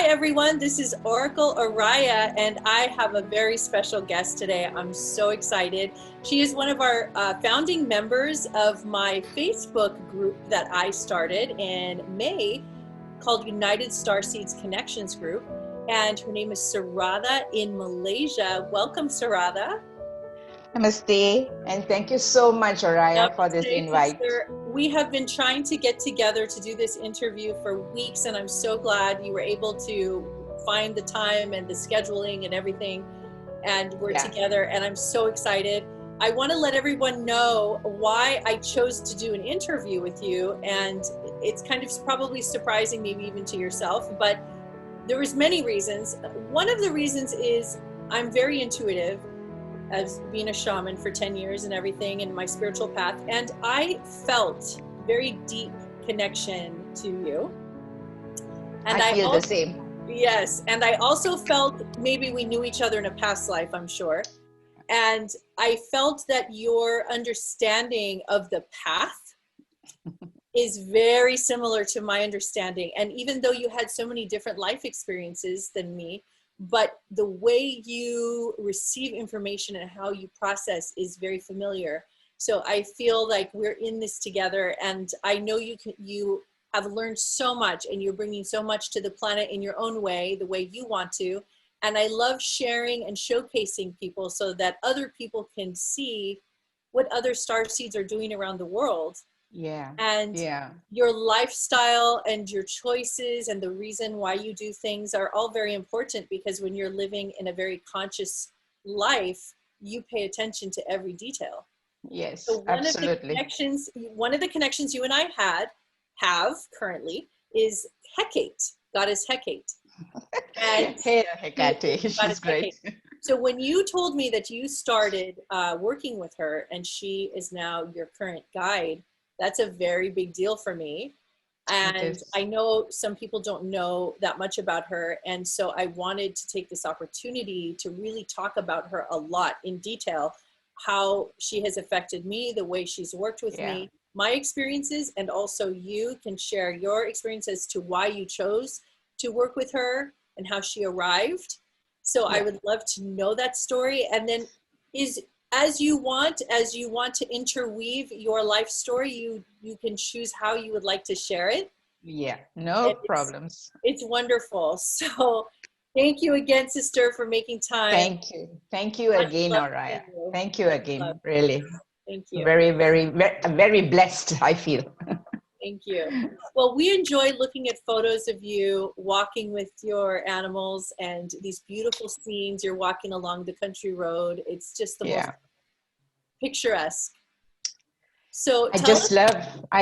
everyone, this is Oracle Oriah, and I have a very special guest today. I'm so excited. She is one of our founding members of my Facebook group that I started in May called United Starseed Connections group, and her name is Sarada in Malaysia. Welcome, Sarada. Namaste, and thank you so much, Oriah, for this invite. Sister. We have been trying to get together to do this interview for weeks, and I'm so glad you were able to find the time and the scheduling and everything, and we're together, and I'm so excited. I want to let everyone know why I chose to do an interview with you, and it's kind of probably surprising, maybe even to yourself, but there was many reasons. One of the reasons is I'm very intuitive, as being a shaman for 10 years and everything in my spiritual path. And I felt very deep connection to you. And I feel the same. Yes. And I also felt maybe we knew each other in a past life, I'm sure. And I felt that your understanding of the path is very similar to my understanding. And even though you had so many different life experiences than me, but the way you receive information and how you process is very familiar. So I feel like we're in this together, and I know you have learned so much, and you're bringing so much to the planet in your own way, the way you want to. And I love sharing and showcasing people so that other people can see what other starseeds are doing around the world. And your lifestyle and your choices and the reason why you do things are all very important, because when you're living in a very conscious life, you pay attention to every detail. Yes, so absolutely. One of the connections you and I have currently is Hecate, goddess Hecate. And Hecate, she's great. So when you told me that you started working with her and she is now your current guide, that's a very big deal for me. And I know some people don't know that much about her. And so I wanted to take this opportunity to really talk about her a lot in detail, how she has affected me, the way she's worked with me, my experiences, and also you can share your experience as to why you chose to work with her and how she arrived. So I would love to know that story. And then as you want to interweave your life story, you can choose how you would like to share it. No problems. It's wonderful. So thank you again, sister, for making time. Thank you again, Oriah. Thank you again, really. Thank you. Very, very, very blessed, I feel. Thank you. Well, we enjoy looking at photos of you walking with your animals and these beautiful scenes. You're walking along the country road. It's just the most picturesque. So I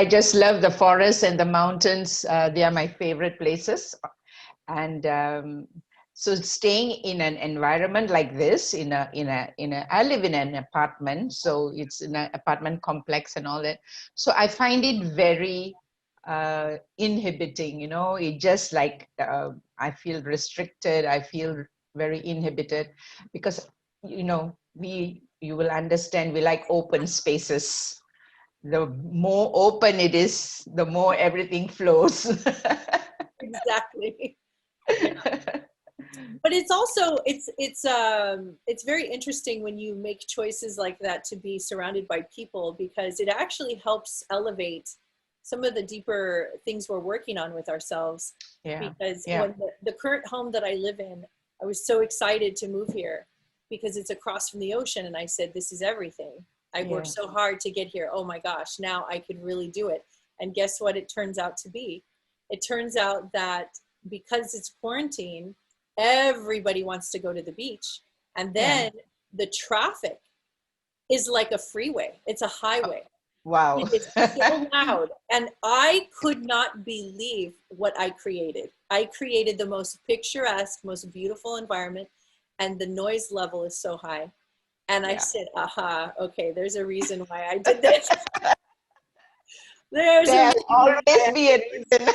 just love the forests and the mountains. They are my favorite places. And so staying in an environment like this, I live in an apartment, so it's in an apartment complex and all that. So I find it very inhibiting, it just like, I feel restricted. I feel very inhibited because, you will understand, we like open spaces. The more open it is, the more everything flows. Exactly. But it's also it's very interesting when you make choices like that to be surrounded by people, because it actually helps elevate some of the deeper things we're working on with ourselves. Because when the current home that I live in, I was so excited to move here because it's across from the ocean, and I said, this is everything. I worked so hard to get here. Oh my gosh, now I could really do it. And guess what it turns out to be? It turns out that because it's quarantine, everybody wants to go to the beach. And then the traffic is like a freeway. It's a highway. Wow. It's so loud. And I could not believe what I created. I created the most picturesque, most beautiful environment, and the noise level is so high. And I said, aha, okay, there's a reason why I did this. There'll always be a reason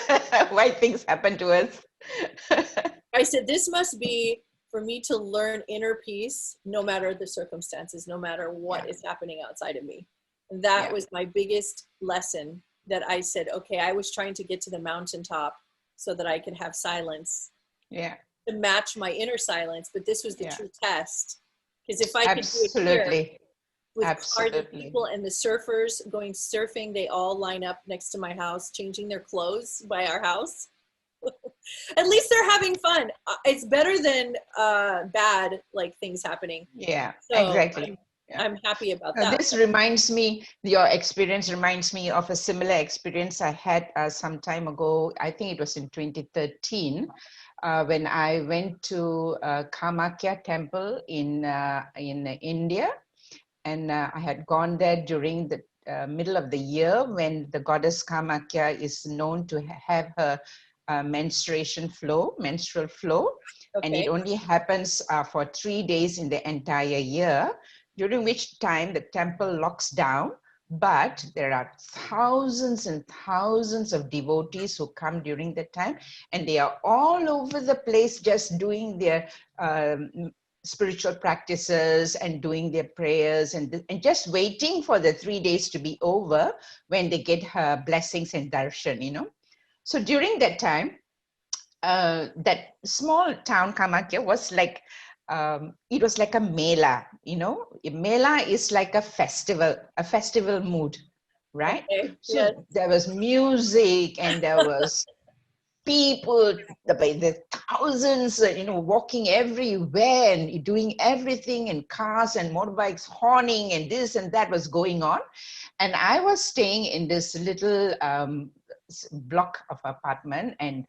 why things happen to us. I said, this must be for me to learn inner peace, no matter the circumstances, no matter what is happening outside of me. And that was my biggest lesson, that I said, okay, I was trying to get to the mountaintop so that I could have silence. Yeah. to match my inner silence, but this was the Yeah. true test. Because if I could do it here Absolutely. with cars and Absolutely. people and the surfers going surfing, they all line up next to my house, changing their clothes by our house. At least they're having fun. It's better than bad like things happening. Yeah, So exactly. Yeah. I'm happy about Now, that. this reminds me, your experience reminds me of a similar experience I had some time ago. I think it was in 2013 when I went to Kamakya temple in India. And I had gone there during the middle of the year when the goddess Kamakya is known to have her menstrual flow. And it Okay. only happens for 3 days in the entire year, during which time the temple locks down. But there are thousands and thousands of devotees who come during the time, and they are all over the place just doing their spiritual practices and doing their prayers and just waiting for the 3 days to be over when they get her blessings and darshan, you know. So during that time, that small town Kamakya was like, it was like a mela, you know. A mela is like a festival mood, right? Okay. Yes. So there was music and there was people by the thousands, you know, walking everywhere and doing everything, and cars and motorbikes horning and this and that was going on. And I was staying in this little block of apartment, and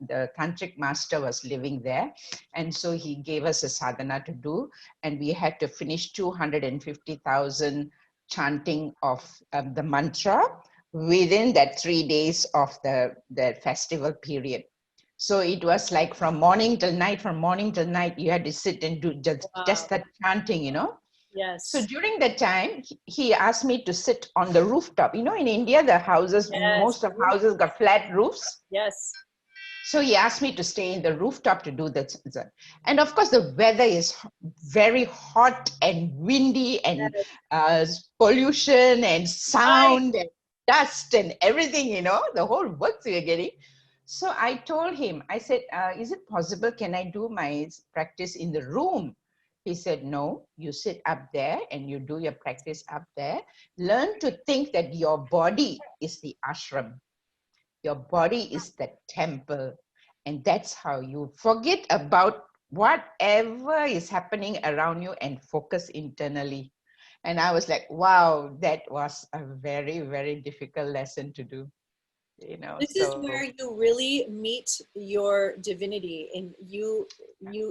the tantric master was living there, and so he gave us a sadhana to do, and we had to finish 250,000 chanting of the mantra within that 3 days of the festival period. So it was like from morning till night, you had to sit and do just Wow. that chanting, you know. So Yes. during that time, he asked me to sit on the rooftop. You know, in India, the houses, Yes. most of houses got flat roofs. Yes. So he asked me to stay in the rooftop to do that. And of course, the weather is very hot and windy and pollution and Right. sound and dust and everything, you know, the whole works we are getting. So I told him, I said, is it possible, can I do my practice in the room? He said, no, you sit up there and you do your practice up there. Learn to think that your body is the ashram. Your body is the temple. And that's how you forget about whatever is happening around you and focus internally. And I was like, wow, that was a very, very difficult lesson to do. You know, This is so where you really meet your divinity, and you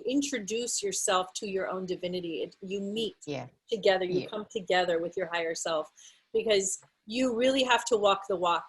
introduce yourself to your own divinity. You meet yeah, together, you yeah, come together with your higher self, because you really have to walk the walk,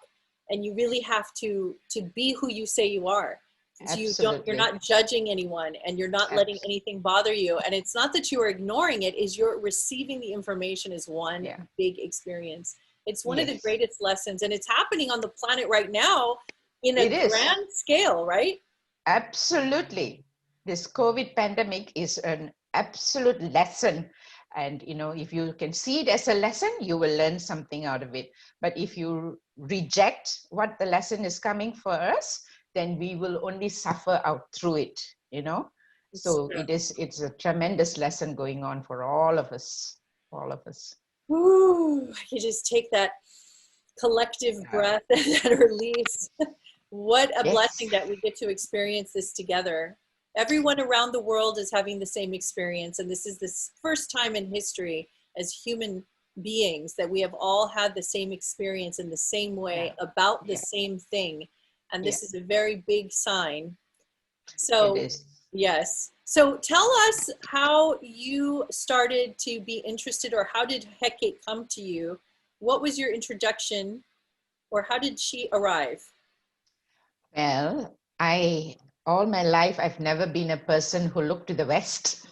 and you really have to be who you say you are. So you're absolutely. not judging anyone, and you're not letting Abs- anything bother you. And it's not that you are ignoring it, is you're receiving the information as one yeah, big experience. It's one of the yes, greatest lessons, and it's happening on the planet right now in a it is. grand scale, right? Absolutely. This COVID pandemic is an absolute lesson. And, you know, if you can see it as a lesson, you will learn something out of it. But if you reject what the lesson is coming for us, then we will only suffer out through it, you know. It's So it's a tremendous lesson going on for all of us, all of us. Woo, you just take that collective breath and that release. What a Yes, blessing that we get to experience this together. Everyone around the world is having the same experience, and this is the first time in history as human beings that we have all had the same experience in the same yeah, way about the yeah, same thing. And yeah, this is a very big sign. it So, is. yes. So tell us how you started to be interested, or how did Hecate come to you? What was your introduction, or how did she arrive? Well, all my life, I've never been a person who looked to the West.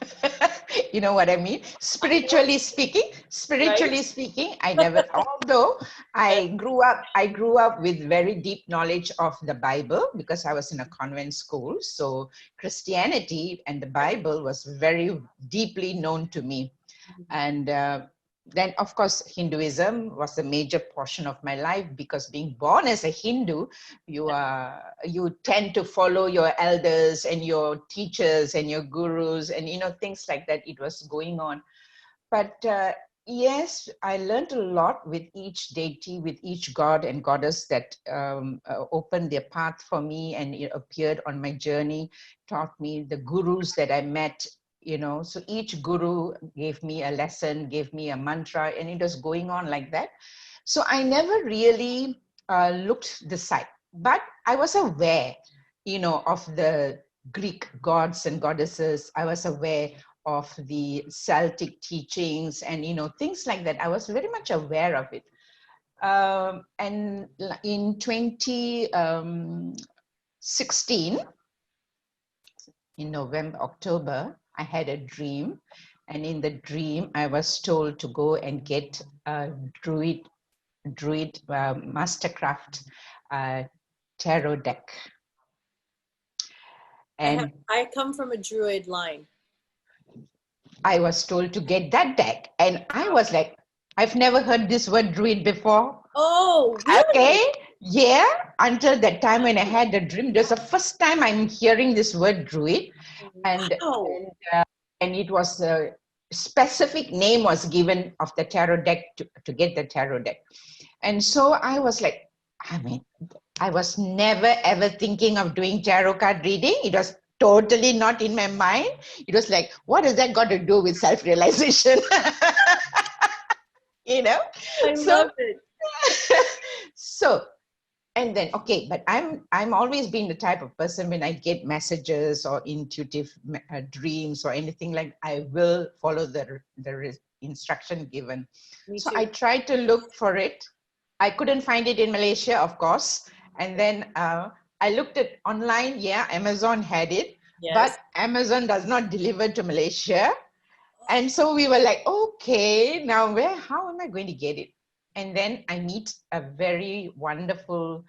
You know what I mean? I know, right? Spiritually speaking, I never, although I grew up with very deep knowledge of the Bible because I was in a convent school. So Christianity and the Bible was very deeply known to me. And then of course Hinduism was a major portion of my life, because being born as a Hindu, you tend to follow your elders and your teachers and your gurus, and things like that. It was going on. But yes, I learned a lot with each deity, with each god and goddess that opened their path for me and it appeared on my journey, taught me, the gurus that I met, so each guru gave me a lesson, gave me a mantra, and it was going on like that. So I never really looked the side, but I was aware, of the Greek gods and goddesses. I was aware of the Celtic teachings and, things like that. I was very much aware of it. And in 2016, in October, I had a dream. And in the dream, I was told to go and get a Druid Mastercraft tarot deck. And I come from a Druid line. I was told to get that deck. And I was like, I've never heard this word Druid before. Oh, really? Okay. Yeah. Until that time when I had the dream, this is the first time I'm hearing this word Druid. And, wow. and it was a specific name was given of the tarot deck to get the tarot deck. And so I was like, I was never ever thinking of doing tarot card reading. It was totally not in my mind. It was like, what has that got to do with self-realization? I love it. So, and then, okay, but I'm always been the type of person, when I get messages or intuitive dreams or anything, like I will follow the instruction given. So I tried to look for it. I couldn't find it in Malaysia, of course. And then I looked at online. Yeah, Amazon had it, but Amazon does not deliver to Malaysia. And so we were like, okay, now how am I going to get it? And then I meet a very wonderful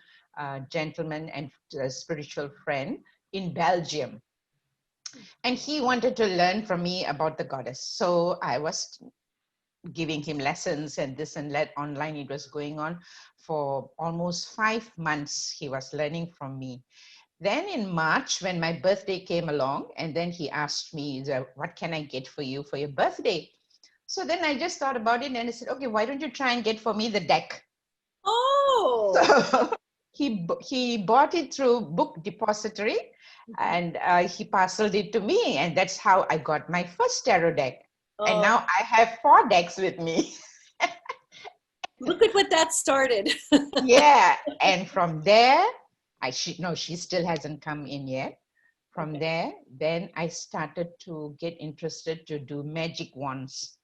gentleman and spiritual friend in Belgium. And he wanted to learn from me about the goddess. So I was giving him lessons and this and that online. It was going on for almost 5 months. He was learning from me. Then in March, when my birthday came along, and then he asked me, what can I get for you for your birthday? So then I just thought about it and I said, okay, why don't you try and get for me the deck? Oh. So he bought it through Book Depository, and he parceled it to me. And that's how I got my first tarot deck. And now I have 4 decks with me. Look at what that started. Yeah. And from there, she still hasn't come in yet. From there, then I started to get interested to do magic wands.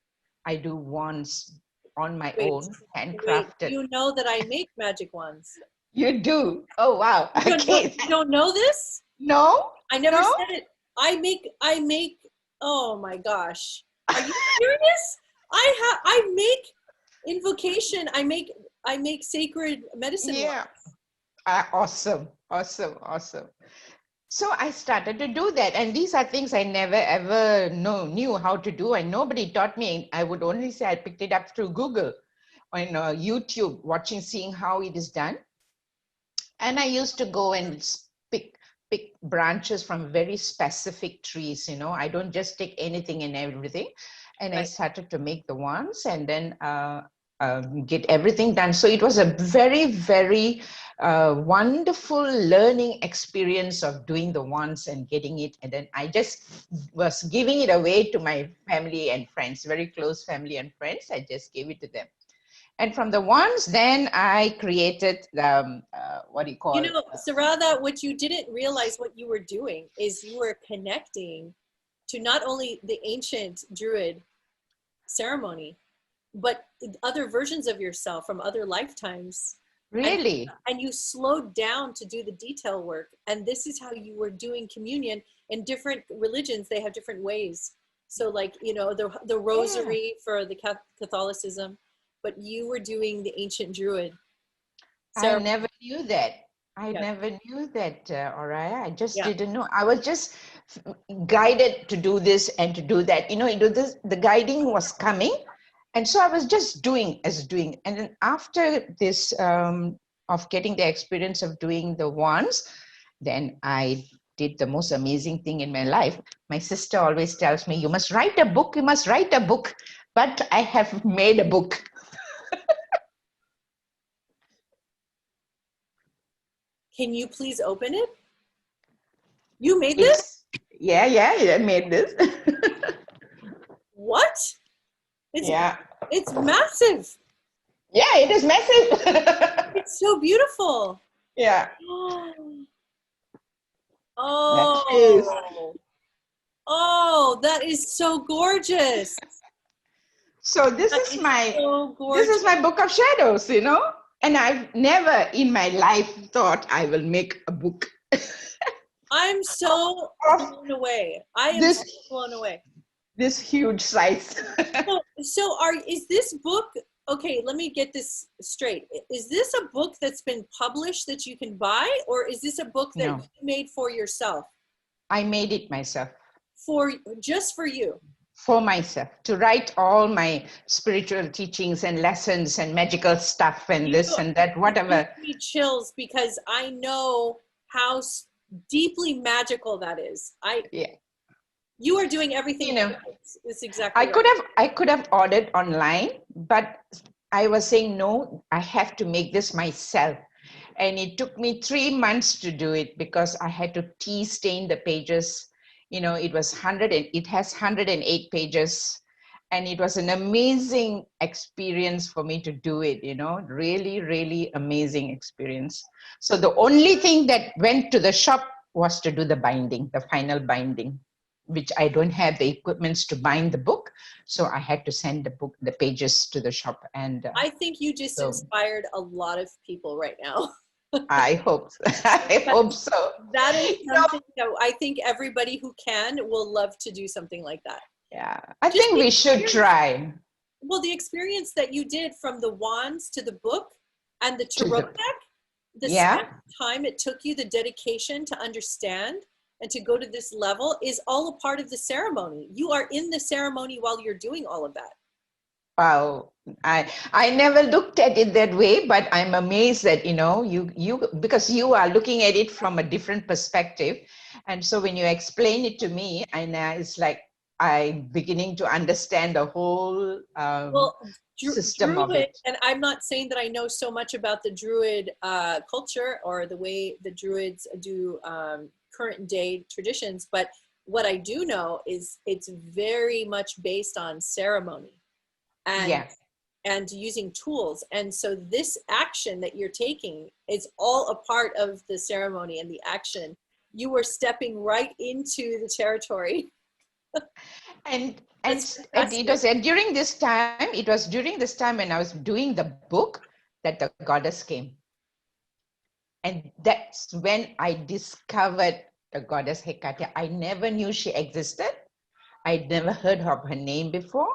I do wands on my own, handcrafted. Wait, you know that I make magic wands. You do? Oh, wow. You don't know this? No. I never said it. I make, oh my gosh. Are you serious? I make invocation. I make sacred medicine. Yeah. Awesome. So I started to do that. And these are things I never ever knew how to do. And nobody taught me. I would only say I picked it up through Google or YouTube, seeing how it is done. And I used to go and pick branches from very specific trees. I don't just take anything and everything. And I started to make the wands and then get everything done. So it was a very, very wonderful learning experience of doing the wands and getting it. And then I just was giving it away to my family and friends, very close family and friends. I just gave it to them. And from the wands, then I created what do you call it? Sarada, what you didn't realize what you were doing is you were connecting to not only the ancient Druid ceremony, but other versions of yourself from other lifetimes. Really? And you slowed down to do the detail work. And this is how you were doing communion. In different religions, they have different ways. So like, the rosary for the Catholicism, but you were doing the ancient Druid. I never knew that. I never knew that, Oriah. I just didn't know. I was just guided to do this and to do that. The guiding was coming. so I was just doing. And then after this, of getting the experience of doing the wands, then I did the most amazing thing in my life. My sister always tells me, you must write a book, you must write a book. But I have made a book. Can you please open it? You made this? Yeah, I made this. What? It's massive. Yeah, it is massive. It's so beautiful. Yeah. Oh. Oh, that is so gorgeous. So this is my book of shadows, you know, and I've never in my life thought I will make a book. I'm so blown away. I am so blown away. This huge size. Is this book, okay, let me get this straight. Is this a book that's been published that you can buy, or is this a book that you made for yourself? I made it myself. Just for you? For myself, to write all my spiritual teachings and lessons and magical stuff and this and that, whatever. It gives me chills because I know how deeply magical that is. You are doing everything. It's exactly right. I could have ordered online, but I was saying, no, I have to make this myself. And it took me 3 months to do it because I had to tea stain the pages. You know, it has 108 pages, and it was an amazing experience for me to do it, you know, really, really amazing experience. So the only thing that went to the shop was to do the binding, the final binding, which I don't have the equipments to bind the book. So I had to send the pages to the shop. And I think you just inspired a lot of people right now. I hope so. I hope so. That is something that I think everybody who can will love to do something like that. Yeah, I think we should try. Well, the experience that you did from the wands to the book and the tarot deck, the time it took you, the dedication to understand and to go to this level is all a part of the ceremony. You are in the ceremony while you're doing all of that. Wow, I never looked at it that way, but I'm amazed that, you know, you because you are looking at it from a different perspective. And so when you explain it to me, and it's like I'm beginning to understand the whole system of it. And I'm not saying that I know so much about the Druid culture or the way the Druids do current day traditions, but what I do know is it's very much based on ceremony. And using tools. And so this action that you're taking is all a part of the ceremony and the action. You were stepping right into the territory. and during this time when I was doing the book that the goddess came. And that's when I discovered the goddess Hecate. I never knew she existed. I'd never heard of her name before.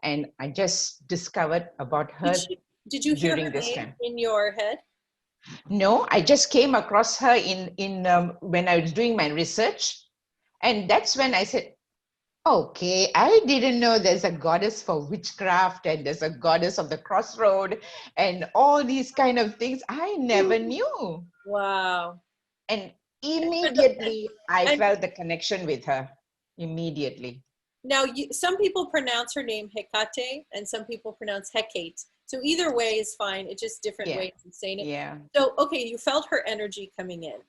And I just discovered about her. Did you hear her name in your head? No, I just came across her in when I was doing my research. And that's when I said, okay, I didn't know there's a goddess for witchcraft and there's a goddess of the crossroad and all these kind of things. I never knew. Wow. And immediately I felt the connection with her. Immediately. Now, some people pronounce her name Hecate and some people pronounce Hecate. So either way is fine. It's just different ways of saying it. Yeah. So, okay, you felt her energy coming in.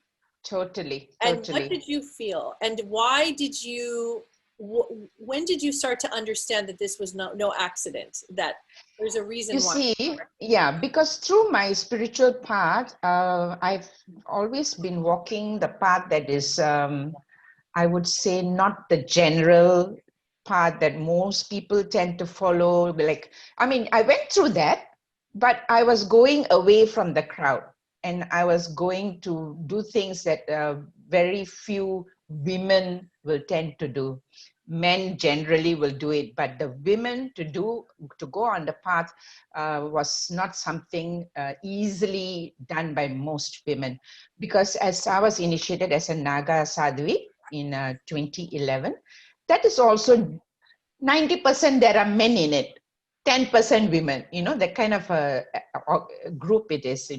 Totally. And what did you feel? And why did you, when did you start to understand that this was no accident, that there's a reason why? You see, because through my spiritual path, I've always been walking the path that is, I would say, not the general path that most people tend to follow. Like, I mean, I went through that, but I was going away from the crowd and I was going to do things that very few women will tend to do. Men generally will do it, but the women to go on the path was not something easily done by most women, because as I was initiated as a Naga Sadhvi in 2011, that is also 90% there are men in it. 10% women, that kind of a group it is,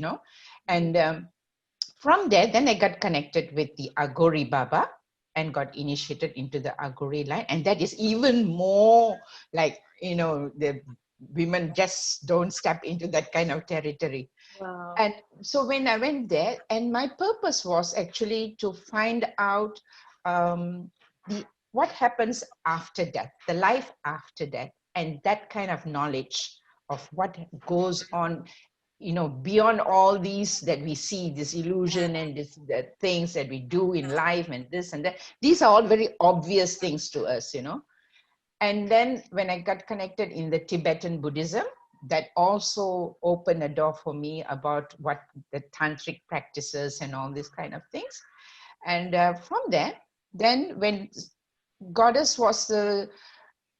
and from there, then I got connected with the Agori Baba and got initiated into the Agori line. And that is even more like, the women just don't step into that kind of territory. Wow. And so when I went there, and my purpose was actually to find out what happens after death, the life after death, and that kind of knowledge of what goes on, beyond all these that we see, this illusion and the things that we do in life and this and that. These are all very obvious things to us, And then when I got connected in the Tibetan Buddhism, that also opened a door for me about what the tantric practices and all these kind of things. And from there, then when goddess was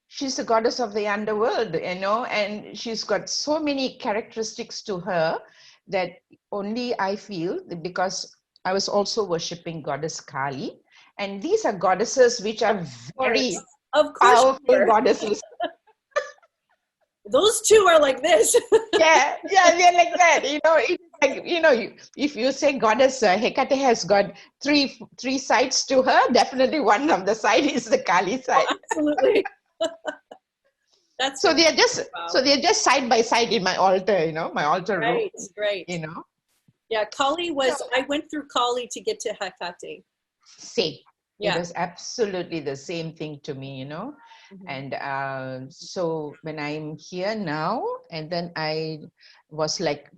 she's the goddess of the underworld, and she's got so many characteristics to her that only I feel, because I was also worshipping goddess Kali. And these are goddesses which are very powerful goddesses. Those two are like this. yeah, they're like that. It's like, if you say goddess Hecate has got three sides to her, definitely one of the side is the Kali side. Oh, absolutely. So they're just side by side in my altar, my altar room. Right. Yeah, Kali was, I went through Kali to get to Hecate. Same. Yeah. It was absolutely the same thing to me, Mm-hmm. And so when I'm here now, and then I was like,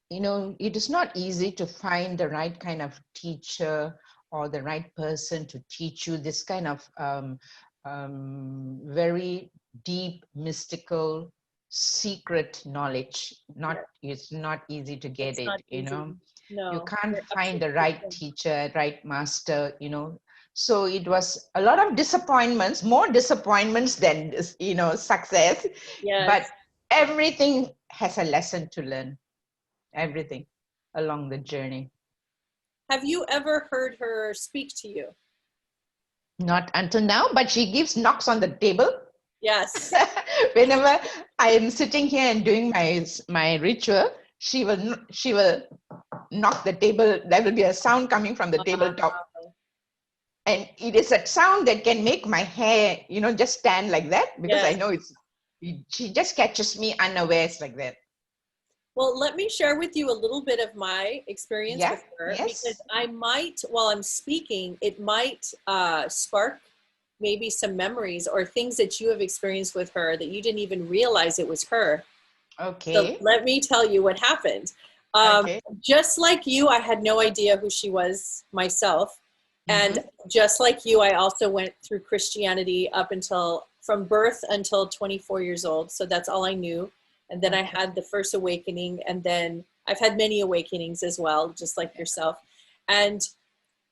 it is not easy to find the right kind of teacher or the right person to teach you this kind of very deep, mystical, secret knowledge. It's not easy to get it, No. You can't find the right teacher, right master, So it was a lot of disappointments, more disappointments than, success. Yes. But everything has a lesson to learn, everything along the journey. Have you ever heard her speak to you? Not until now, but she gives knocks on the table. Yes. Whenever I am sitting here and doing my ritual, she will knock the table. There will be a sound coming from the tabletop. And it is a sound that can make my hair, just stand like that, because I know she just catches me unawares like that. Well, let me share with you a little bit of my experience with her, because I might, while I'm speaking, it might spark maybe some memories or things that you have experienced with her that you didn't even realize it was her. Okay. So let me tell you what happened. Just like you, I had no idea who she was myself. And just like you, I also went through Christianity from birth until 24 years old. So that's all I knew. And then I had the first awakening, and then I've had many awakenings as well, just like yourself. And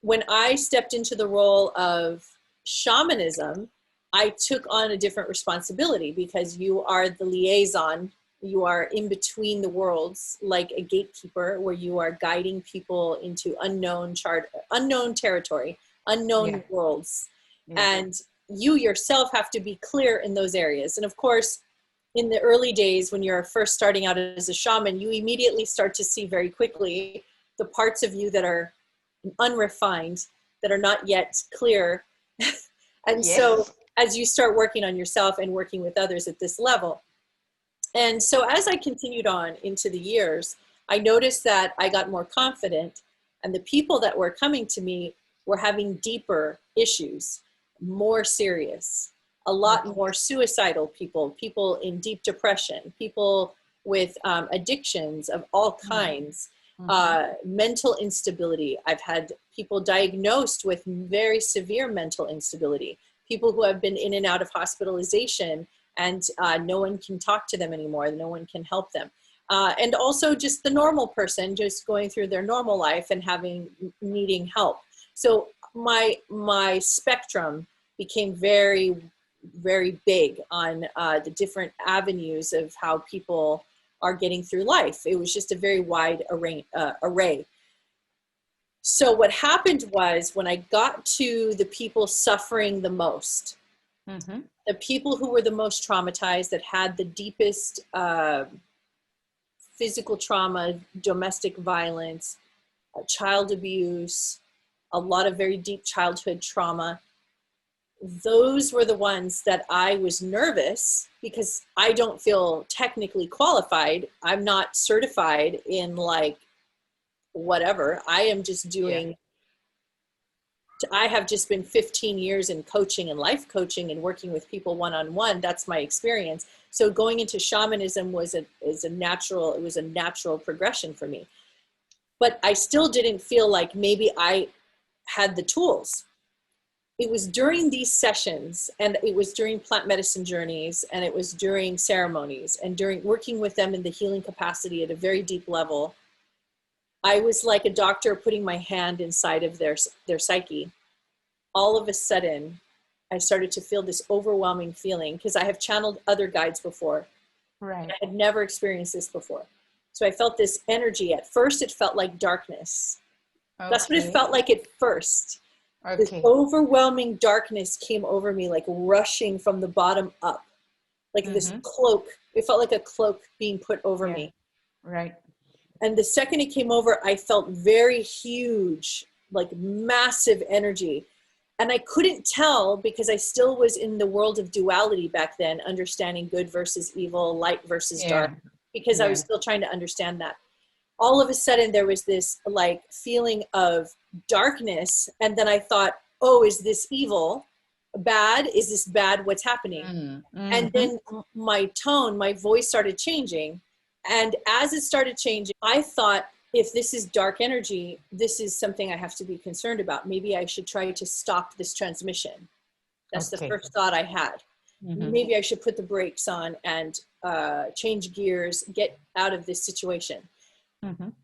when I stepped into the role of shamanism, I took on a different responsibility, because you are the liaison. You are in between the worlds, like a gatekeeper, where you are guiding people into unknown territory, unknown worlds. And you yourself have to be clear in those areas. And of course, in the early days, when you're first starting out as a shaman, you immediately start to see very quickly the parts of you that are unrefined, that are not yet clear. And so as you start working on yourself and working with others at this level. And so as I continued on into the years, I noticed that I got more confident, and the people that were coming to me were having deeper issues, more serious, a lot more suicidal people in deep depression, people with addictions of all kinds, mental instability. I've had people diagnosed with very severe mental instability, people who have been in and out of hospitalization, and no one can talk to them anymore, no one can help them. And also just the normal person just going through their normal life and needing help. So my spectrum became very, very big on the different avenues of how people are getting through life. It was just a very wide array. So what happened was, when I got to the people suffering the most, the people who were the most traumatized, that had the deepest physical trauma, domestic violence, child abuse, a lot of very deep childhood trauma. Those were the ones that I was nervous because I don't feel technically qualified. I'm not certified in like whatever. I am just doing, I have just been 15 years in coaching and life coaching and working with people one-on-one. That's my experience. So going into shamanism was a natural progression for me. But I still didn't feel like maybe I had the tools. It was during these sessions, and it was during plant medicine journeys, and it was during ceremonies, and during working with them in the healing capacity at a very deep level. I was like a doctor putting my hand inside of their psyche. All of a sudden, I started to feel this overwhelming feeling, because I have channeled other guides before. Right. I had never experienced this before. So I felt this energy. At first, it felt like darkness. Okay. That's what it felt like at first. Okay. This overwhelming darkness came over me, like rushing from the bottom up, like this cloak. It felt like a cloak being put over me. Right. And the second it came over, I felt very huge, like massive energy. And I couldn't tell, because I still was in the world of duality back then, understanding good versus evil, light versus dark, because I was still trying to understand that. All of a sudden there was this like feeling of darkness. And then I thought, oh, is this evil? Bad? Is this bad? What's happening? And then my tone, my voice started changing. And as it started changing, I thought, if this is dark energy, this is something I have to be concerned about. Maybe I should try to stop this transmission. That's the first thought I had. Maybe I should put the brakes on and change gears, get out of this situation.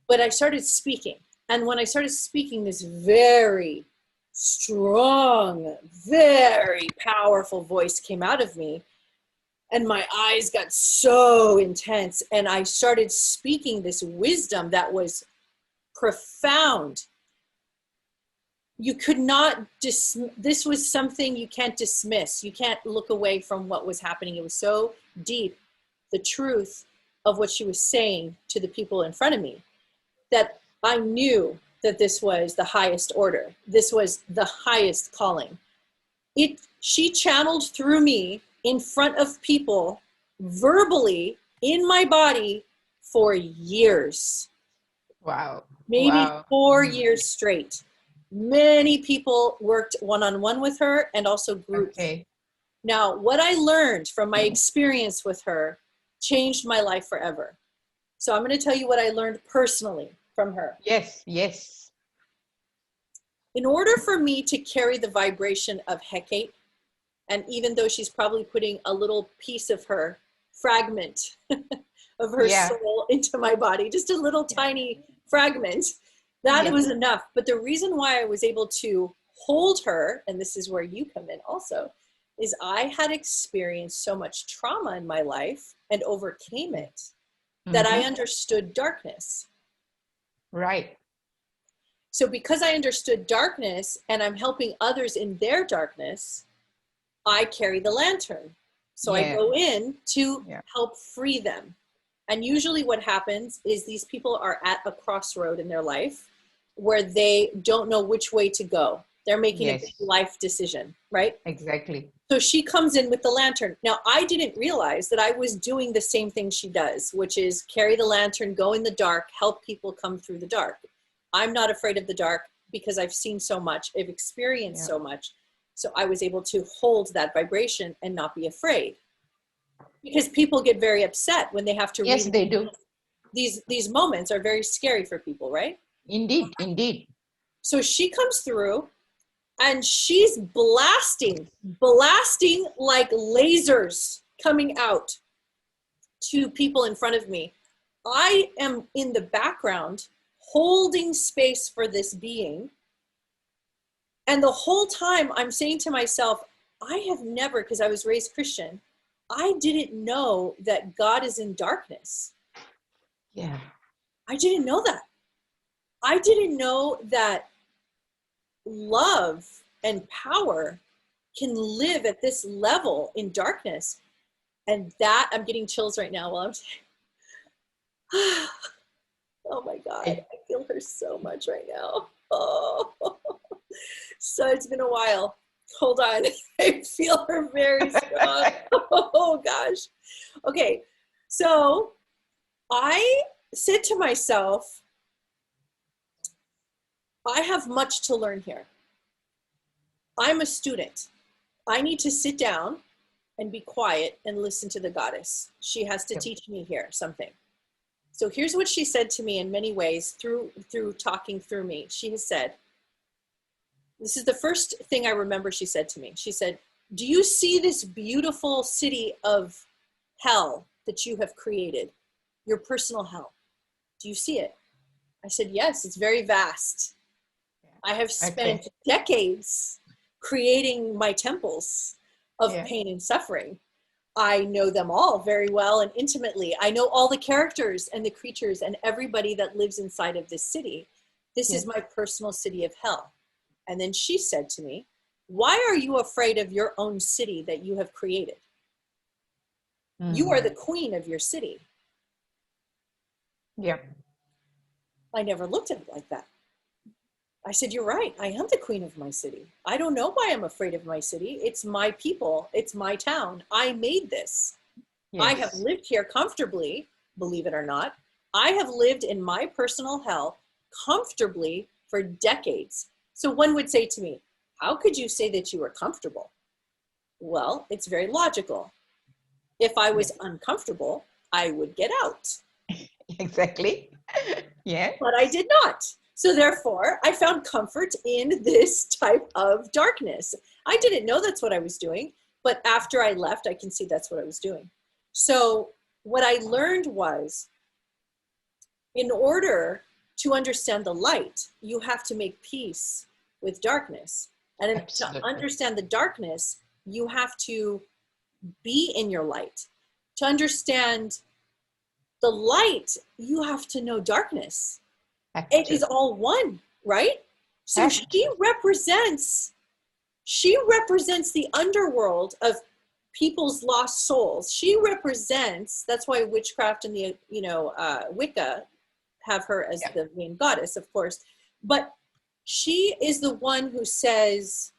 But I started speaking. And when I started speaking, this very strong, very powerful voice came out of me. And my eyes got so intense. And I started speaking this wisdom that was profound. You could not, this was something you can't dismiss. You can't look away from what was happening. It was so deep, the truth of what she was saying to the people in front of me, that I knew that this was the highest order. This was the highest calling. She channeled through me in front of people, verbally, in my body, for years. Wow. Maybe 4 years straight. Many people worked one-on-one with her, and also groups. Now, what I learned from my experience with her changed my life forever. So I'm going to tell you what I learned personally from her. Yes. In order for me to carry the vibration of Hecate, and even though she's probably putting a little piece of her, fragment of her soul into my body, just a little tiny fragment, that was enough. But the reason why I was able to hold her, and this is where you come in also, is I had experienced so much trauma in my life and overcame it, that I understood darkness. Right. So because I understood darkness and I'm helping others in their darkness, I carry the lantern. So I go in to help free them. And usually what happens is these people are at a crossroad in their life where they don't know which way to go. They're making a big life decision, right? Exactly. So she comes in with the lantern. Now, I didn't realize that I was doing the same thing she does, which is carry the lantern, go in the dark, help people come through the dark. I'm not afraid of the dark because I've seen so much, I've experienced so much. So I was able to hold that vibration and not be afraid. Because people get very upset when they have to read. Yes, they do. These moments are very scary for people, right? Indeed. So she comes through and she's blasting like lasers coming out to people in front of me. I am in the background holding space for this being. And the whole time I'm saying to myself, I have never, because I was raised Christian, I didn't know that God is in darkness. Yeah. I didn't know that. I didn't know that love and power can live at this level in darkness. And that, I'm getting chills right now while I'm saying, oh my God, I feel her so much right now. Oh, so it's been a while. Hold on. I feel her very strong. Oh gosh. Okay. So I said to myself, I have much to learn here. I'm a student. I need to sit down and be quiet and listen to the goddess. She has to teach me here something. So here's what she said to me in many ways through talking through me. She has said, this is the first thing I remember she said to me. She said, do you see this beautiful city of hell that you have created? Your personal hell. Do you see it? I said, yes, it's very vast. I have spent decades creating my temples of pain and suffering. I know them all very well and intimately. I know all the characters and the creatures and everybody that lives inside of this city. This is my personal city of hell. And then she said to me, why are you afraid of your own city that you have created? You are the queen of your city. Yeah. I never looked at it like that. I said, you're right. I am the queen of my city. I don't know why I'm afraid of my city. It's my people. It's my town. I made this. Yes. I have lived here comfortably, believe it or not. I have lived in my personal hell comfortably for decades. So one would say to me, how could you say that you were comfortable? Well, it's very logical. If I was uncomfortable, I would get out. Exactly. Yeah. But I did not. So therefore, I found comfort in this type of darkness. I didn't know that's what I was doing, but after I left, I can see that's what I was doing. So what I learned was, in order to understand the light, you have to make peace with darkness. And to understand the darkness, you have to be in your light. To understand the light, you have to know darkness. It is all one, right? So she represents the underworld of people's lost souls. She represents, that's why witchcraft and the, Wicca have her as the main goddess, of course. But she is the one who says,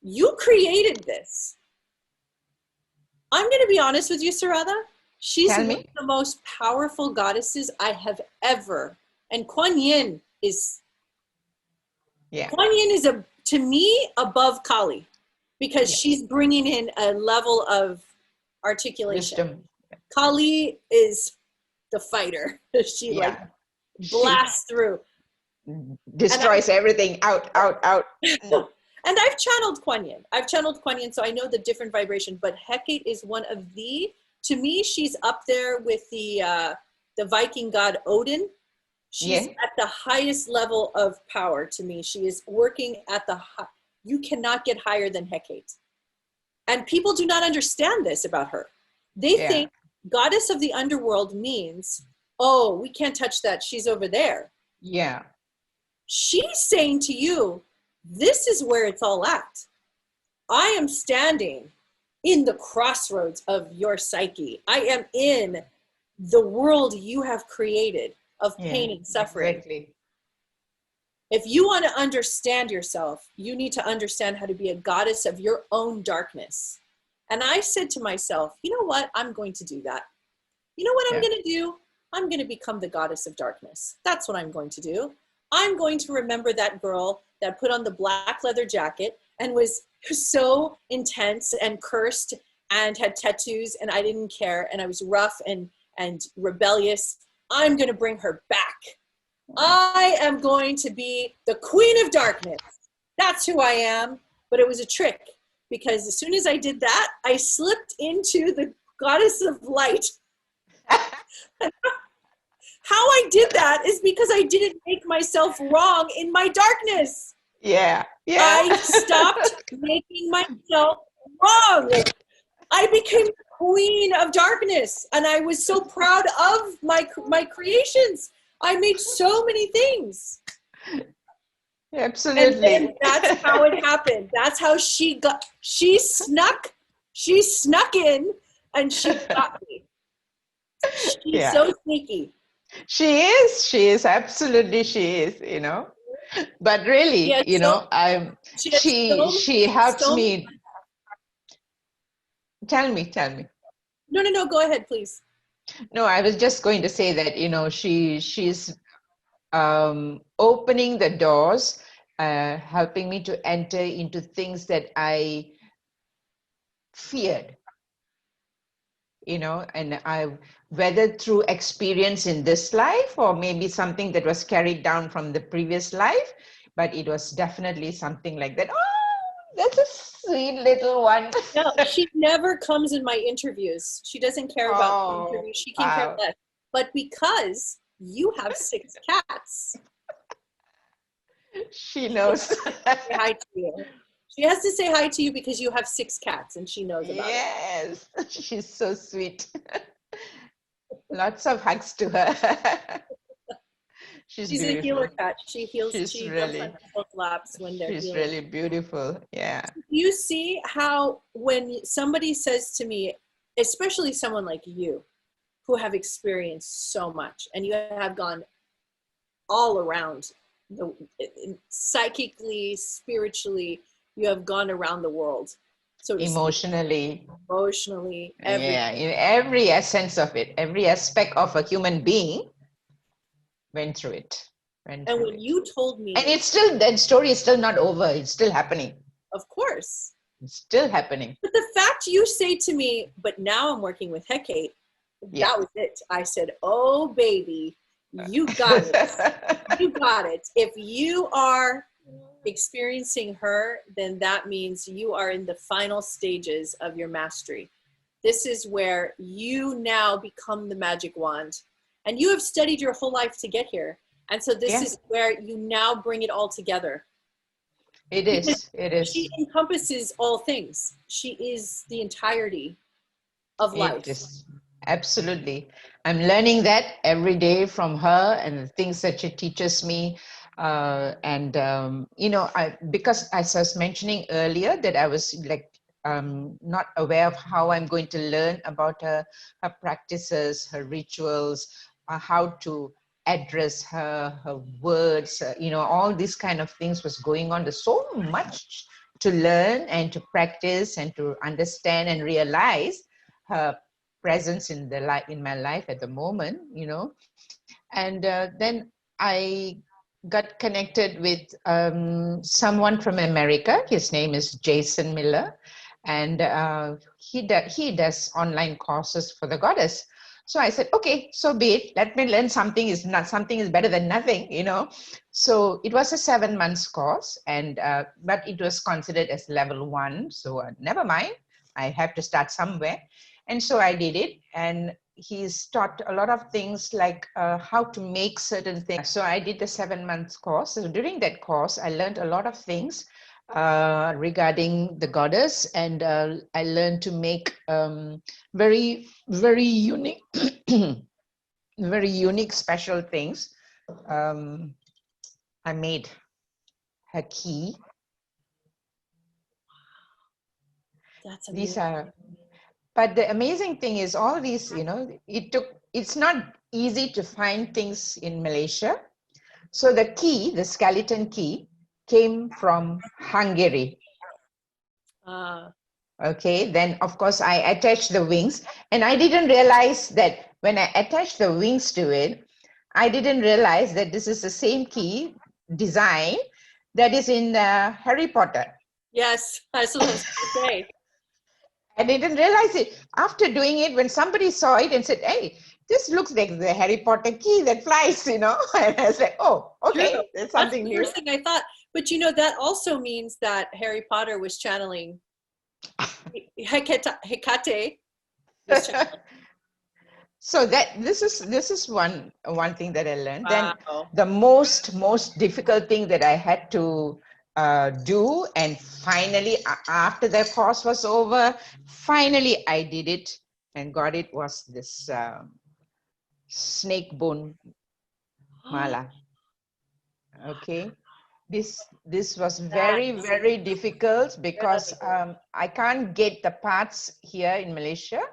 you created this. I'm going to be honest with you, Sarada. She's one of the most powerful goddesses I have ever. And Kuan Yin is, to me, above Kali, because she's bringing in a level of articulation. Wisdom. Kali is the fighter. She blasts through. Destroys everything out. And I've channeled Kuan Yin. So I know the different vibration, but Hecate is one of to me, she's up there with the Viking god Odin. She's at the highest level of power to me. She is working at you cannot get higher than Hecate. And people do not understand this about her. They think goddess of the underworld means, oh, we can't touch that. She's over there. Yeah. She's saying to you, this is where it's all at. I am standing in the crossroads of your psyche. I am in the world you have created of pain and suffering. Exactly. If you want to understand yourself, you need to understand how to be a goddess of your own darkness. And I said to myself, you know what? I'm going to do that. You know what I'm going to do? I'm going to become the goddess of darkness. That's what I'm going to do. I'm going to remember that girl that put on the black leather jacket and was so intense and cursed and had tattoos, and I didn't care, and I was rough and rebellious. I'm going to bring her back. I am going to be the queen of darkness. That's who I am. But it was a trick, because as soon as I did that, I slipped into the goddess of light. How I did that is because I didn't make myself wrong in my darkness. Yeah. I stopped making myself wrong. I became the queen of darkness, and I was so proud of my creations. I made so many things. And Absolutely. then that's how it happened. That's how she snuck in and she got me. She's Yeah. so sneaky. She is, absolutely she is, But She really, has so, she has she helps so me. Tell me. no, go ahead, please. No, I was just going to say that, she's opening the doors, helping me to enter into things that I feared, and I, whether through experience in this life or maybe something that was carried down from the previous life, but it was definitely something like that. Oh, that's a sweet little one. No, she never comes in my interviews. She doesn't care about the Oh, interview. She can care wow. less. But because you have 6 cats, She she has knows. to say hi to you. She has to say hi to you because you have 6 cats and she knows about it. Yes, she's so sweet. Lots of hugs to her. She's She's a healer beautiful. cat. She heals. She's She jumps on really, people's laps when they're she's healing. really beautiful. Yeah. You see how when somebody says to me, especially someone like you, who have experienced so much, and you have gone all around the psychically, spiritually, you have gone around the world, so to speak, Emotionally, emotionally, everything. yeah, in every essence of it, every aspect of a human being went through it, went And through when it. you told And me, it's still, that story is still not over. It's still happening. of course, It's still happening. but the fact you say to me, but now I'm working with Hecate, Yeah. that was it. I said, oh, baby, you got it. You got it. If you are experiencing her, then that means you are in the final stages of your mastery. This is where you now become the magic wand. And you have studied your whole life to get here. And so this Yeah, is where you now bring it all together. it Because is. It she is. encompasses all things. She is the entirety of It life. is. Absolutely. I'm learning that every day from her and the things that she teaches me. Because as I was mentioning earlier, that I was like not aware of how I'm going to learn about her practices, her rituals, how to address her words, all these kind of things was going on. There's so much to learn and to practice and to understand and realize her presence in my life at the moment, and then I got connected with someone from America. His name is Jason Miller, and he does online courses for the goddess. So I said, okay, so be it. Let me learn something. Is not something is better than nothing, So it was a 7 months course, and but it was considered as level 1. So never mind. I have to start somewhere. And so I did it, and he's taught a lot of things like how to make certain things. So I did the 7 months course. So during that course, I learned a lot of things regarding the goddess, and I learned to make very, very unique, very unique, special things. I made her key. That's These amazing. are But the amazing thing is all these, it's not easy to find things in Malaysia. So the key, the skeleton key, came from Hungary. Okay, then of course I attached the wings, and I didn't realize that when I attached the wings to it, I didn't realize that this is the same key design that is in Harry Potter. Yes, that's what I was going to say. I didn't realize it. After doing it, when somebody saw it and said, hey, this looks like the Harry Potter key that flies, And I was like, oh, True. okay, that's That's something the new. first thing I thought. But that also means that Harry Potter was channeling Hecate was channeling. So this is one thing that I learned. Then Wow. the most difficult thing that I had to do, and finally after the course was over, finally I did it and got it, was this snake bone mala. Okay, This was very, very difficult because I can't get the parts here in Malaysia.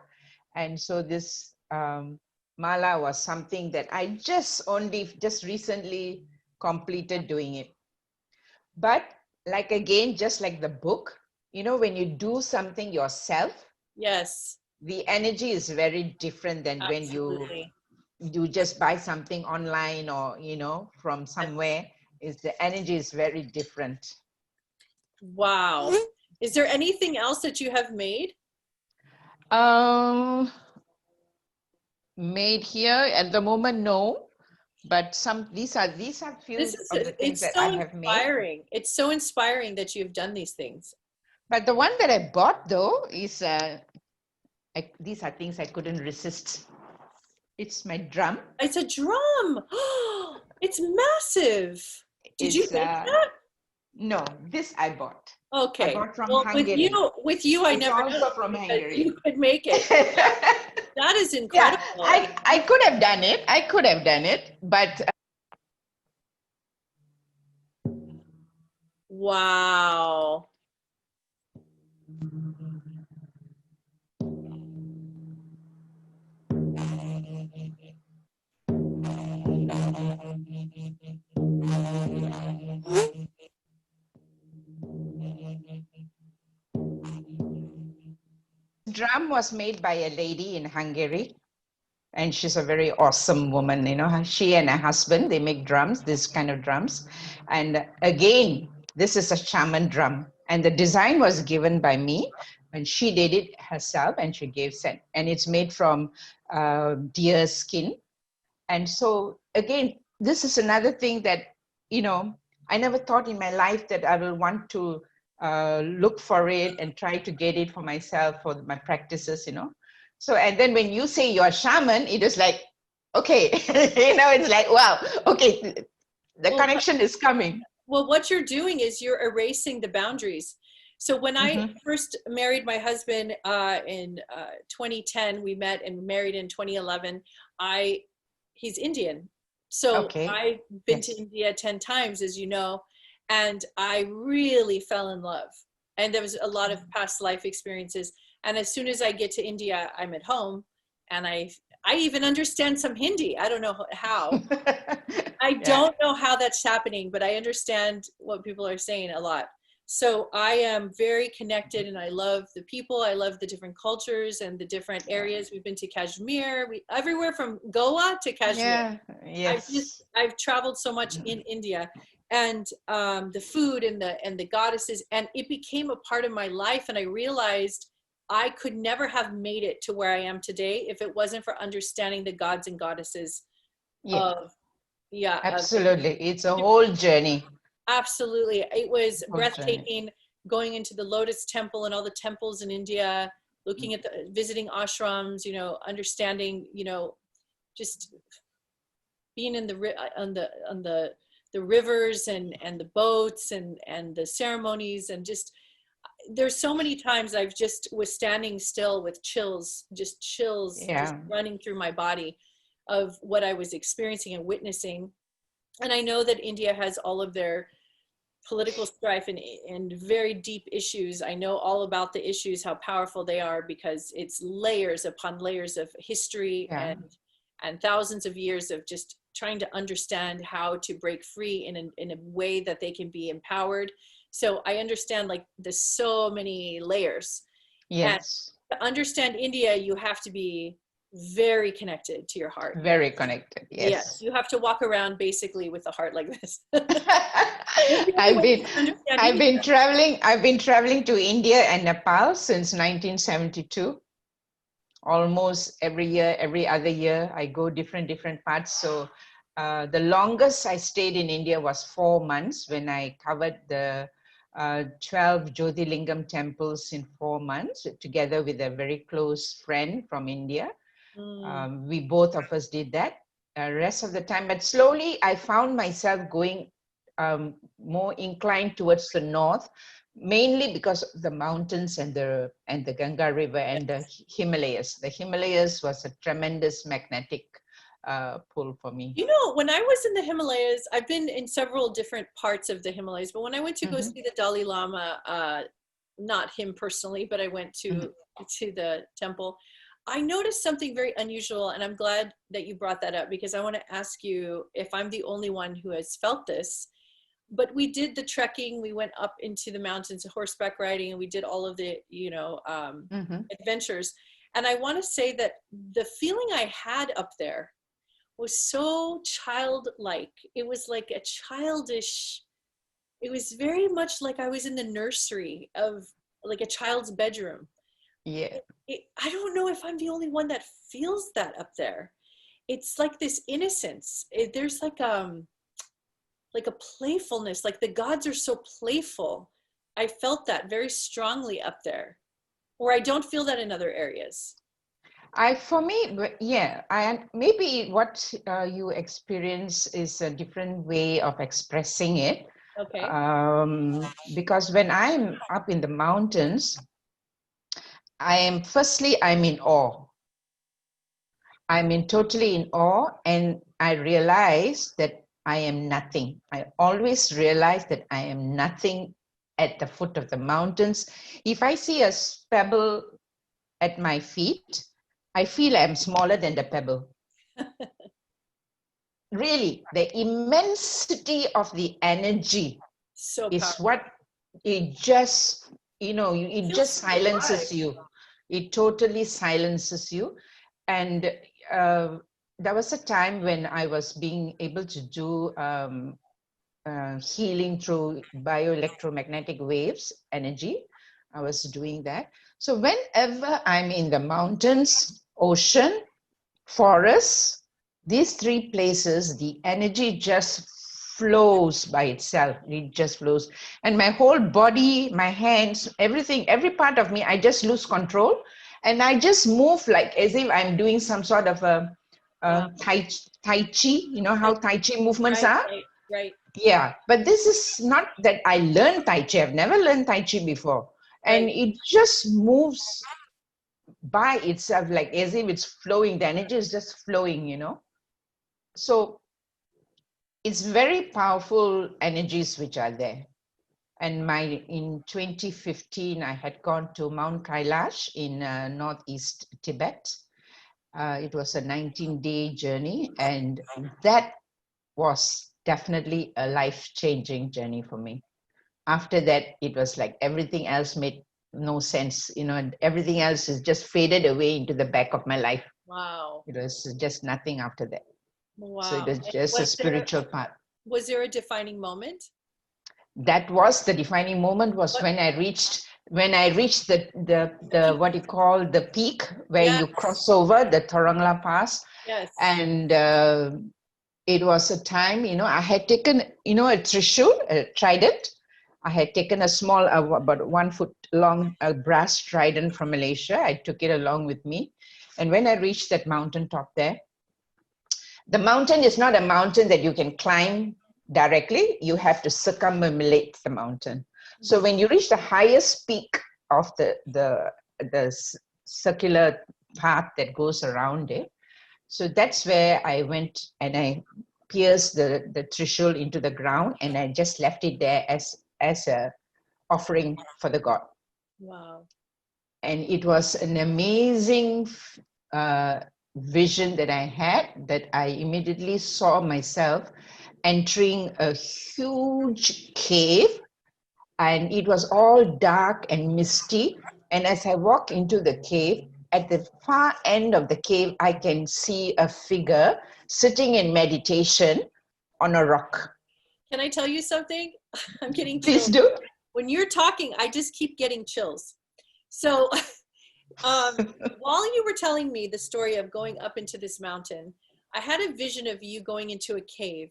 And so this mala was something that I just recently completed doing it. But like again, just like the book, you know, when you do something yourself, yes, the energy is very different than absolutely. when you just buy something online or, you know, from somewhere. Is the energy is very different. Wow. Is there anything else that you have made? Made here at the moment, no. But these are few of the things It's that I so have made. inspiring. It's so inspiring that you've done these things. But the one that I bought though is these are things I couldn't resist. It's my drum. It's a drum. It's massive. Did you make that? No, this I bought. Okay. I bought from Well, Hungary. with you, I it's never also know from Hungary. you could make it. That is incredible. Yeah, I could have done it. I could have done it, but wow. drum was made by a lady in Hungary, and she's a very awesome woman. You know, she and her husband, they make drums, this kind of drums. And again, this is a shaman drum, and the design was given by me, and she did it herself, and she gave set. And it's made from deer skin. And so again, this is another thing that, you know, I never thought in my life that I will want to look for it and try to get it for myself for my practices, you know. So, and then when you say you're a shaman, it is like, okay, you know, it's like, wow, okay, the connection is coming. Well, what you're doing is you're erasing the boundaries. So when I first married my husband in 2010, we met and married in 2011. He's Indian. So I've been to India 10 times, as you know, and I really fell in love. And there was a lot of past life experiences. And as soon as I get to India, I'm at home, and I even understand some Hindi. I don't know how. I don't know how that's happening, but I understand what people are saying a lot. So I am very connected, and I love the people. I love the different cultures and the different areas. We've been to Kashmir, everywhere from Goa to Kashmir. I've traveled so much in India, and the food and the goddesses, and it became a part of my life. And I realized I could never have made it to where I am today if it wasn't for understanding the gods and goddesses of absolutely. It's a whole journey. Absolutely. It was breathtaking going into the Lotus Temple and all the temples in India, looking at visiting ashrams, you know, understanding, you know, just being in on the rivers and the boats and the ceremonies, and just there's so many times I've just was standing still with chills just running through my body of what I was experiencing and witnessing. And I know that India has all of their political strife and very deep issues. I know all about the issues, how powerful they are, because it's layers upon layers of history and thousands of years of just trying to understand how to break free in a way that they can be empowered. So I understand, like, there's so many layers. Yes. And to understand India, you have to be very connected to your heart. Very connected. Yes. You have to walk around basically with a heart like this. I've been traveling to India and Nepal since 1972. Almost every year, every other year, I go different parts. So the longest I stayed in India was 4 months, when I covered the 12 Jyotirlingam temples in 4 months, together with a very close friend from India. We both of us did that rest of the time, but slowly I found myself going more inclined towards the north, mainly because of the mountains and the Ganga River and the Himalayas. The Himalayas was a tremendous magnetic pull for me. You know, when I was in the Himalayas, I've been in several different parts of the Himalayas, but when I went to go see the Dalai Lama, not him personally, but I went to the temple, I noticed something very unusual, and I'm glad that you brought that up, because I want to ask you if I'm the only one who has felt this. But we did the trekking, we went up into the mountains, horseback riding, and we did all of the, you know, adventures. And I want to say that the feeling I had up there was so childlike. It was like a childish, it was very much like I was in the nursery of like a child's bedroom. Yeah. I don't know if I'm the only one that feels that up there. It's like this innocence. There's like a playfulness, like the gods are so playful. I felt that very strongly up there, or I don't feel that in other areas. For me, yeah, maybe what you experience is a different way of expressing it. Okay. Because when I'm up in the mountains, I'm in awe. Totally in awe, and I realize that I am nothing. I always realize that I am nothing at the foot of the mountains. If I see a pebble at my feet, I feel I'm smaller than the pebble. Really, the immensity of the energy is what it just, it just silences you. It totally silences you. And there was a time when I was being able to do healing through bioelectromagnetic waves, energy. I was doing that. So whenever I'm in the mountains, ocean, forests, these three places, the energy just flows by itself. It just flows. And my whole body, my hands, everything, every part of me, I just lose control. And I just move like as if I'm doing some sort of a tai chi, you know how tai chi movements are? Right. Yeah, but this is not that I learned tai chi. I've never learned tai chi before. And it just moves by itself, like as if it's flowing. The energy is just flowing, So it's very powerful energies which are there. And in 2015, I had gone to Mount Kailash in northeast Tibet. It was a 19-day journey, and that was definitely a life-changing journey for me. After that, it was like everything else made no sense, and everything else is just faded away into the back of my life. Wow. It was just nothing after that. Wow. So it was just a spiritual part. Was there a defining moment? That was the defining moment, was when I reached the what you call the peak where you cross over the Torongla Pass. Yes. And it was a time, I had taken, a trishul, a trident. I had taken a small, about 1 foot long brass trident from Malaysia. I took it along with me. And when I reached that mountain top there, the mountain is not a mountain that you can climb directly. You have to circumambulate the mountain. So when you reach the highest peak of the circular path that goes around it, so that's where I went and I pierced the trishul into the ground, and I just left it there as a offering for the god. Wow. And it was an amazing vision that I had, that I immediately saw myself entering a huge cave, and it was all dark and misty. And as I walk into the cave, at the far end of the cave, I can see a figure sitting in meditation on a rock. Can I tell you something? I'm getting chills. Please do. When you're talking, I just keep getting chills. So while you were telling me the story of going up into this mountain, I had a vision of you going into a cave,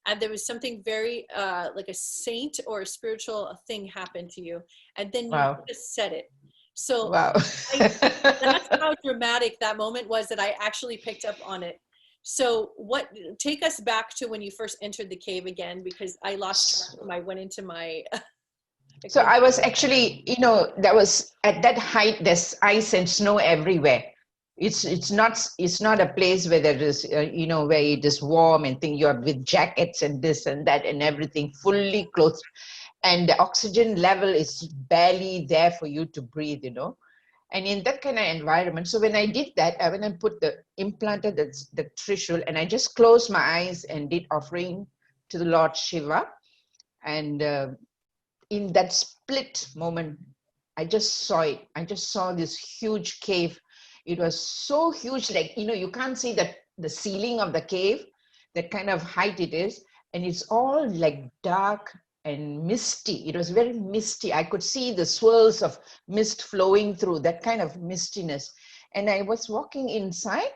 and there was something very like a saint or a spiritual thing happened to you, and then you just said it. So that's how dramatic that moment was, that I actually picked up on it. So take us back to when you first entered the cave again, because I lost track. I went into my... So I was actually, that was at that height, there's ice and snow everywhere. It's not a place where there is where it is warm and thing. You're with jackets and this and that and everything, fully clothed, and the oxygen level is barely there for you to breathe, and in that kind of environment. So when I did that, when I implanted the trishul, and I just closed my eyes and did offering to the Lord Shiva, and in that split moment, I just saw it. I just saw this huge cave. It was so huge, like, you can't see the ceiling of the cave, that kind of height it is. And it's all like dark and misty. It was very misty. I could see the swirls of mist flowing through, that kind of mistiness. And I was walking inside,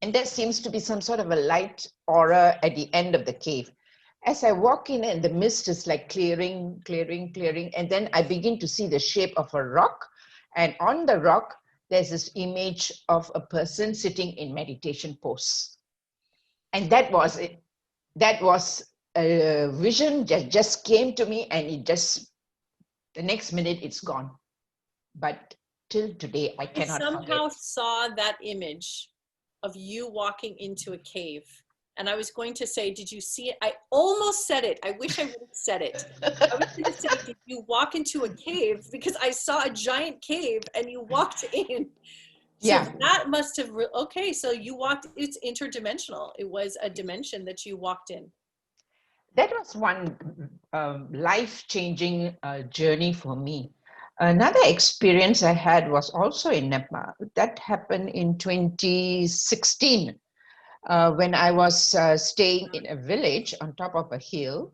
and there seems to be some sort of a light aura at the end of the cave. As I walk in, and the mist is like clearing, and then I begin to see the shape of a rock. And on the rock, there's this image of a person sitting in meditation pose. And that was it. That was a vision that just came to me, and the next minute it's gone. But till today, I cannot forget. I somehow saw that image of you walking into a cave. And I was going to say, did you see it? I almost said it. I wish I would have said it. I was going to say, did you walk into a cave? Because I saw a giant cave and you walked in. So yeah. That must have, okay, so you walked, it's interdimensional. It was a dimension that you walked in. That was one life-changing journey for me. Another experience I had was also in Nepal. That happened in 2016. When I was staying in a village on top of a hill,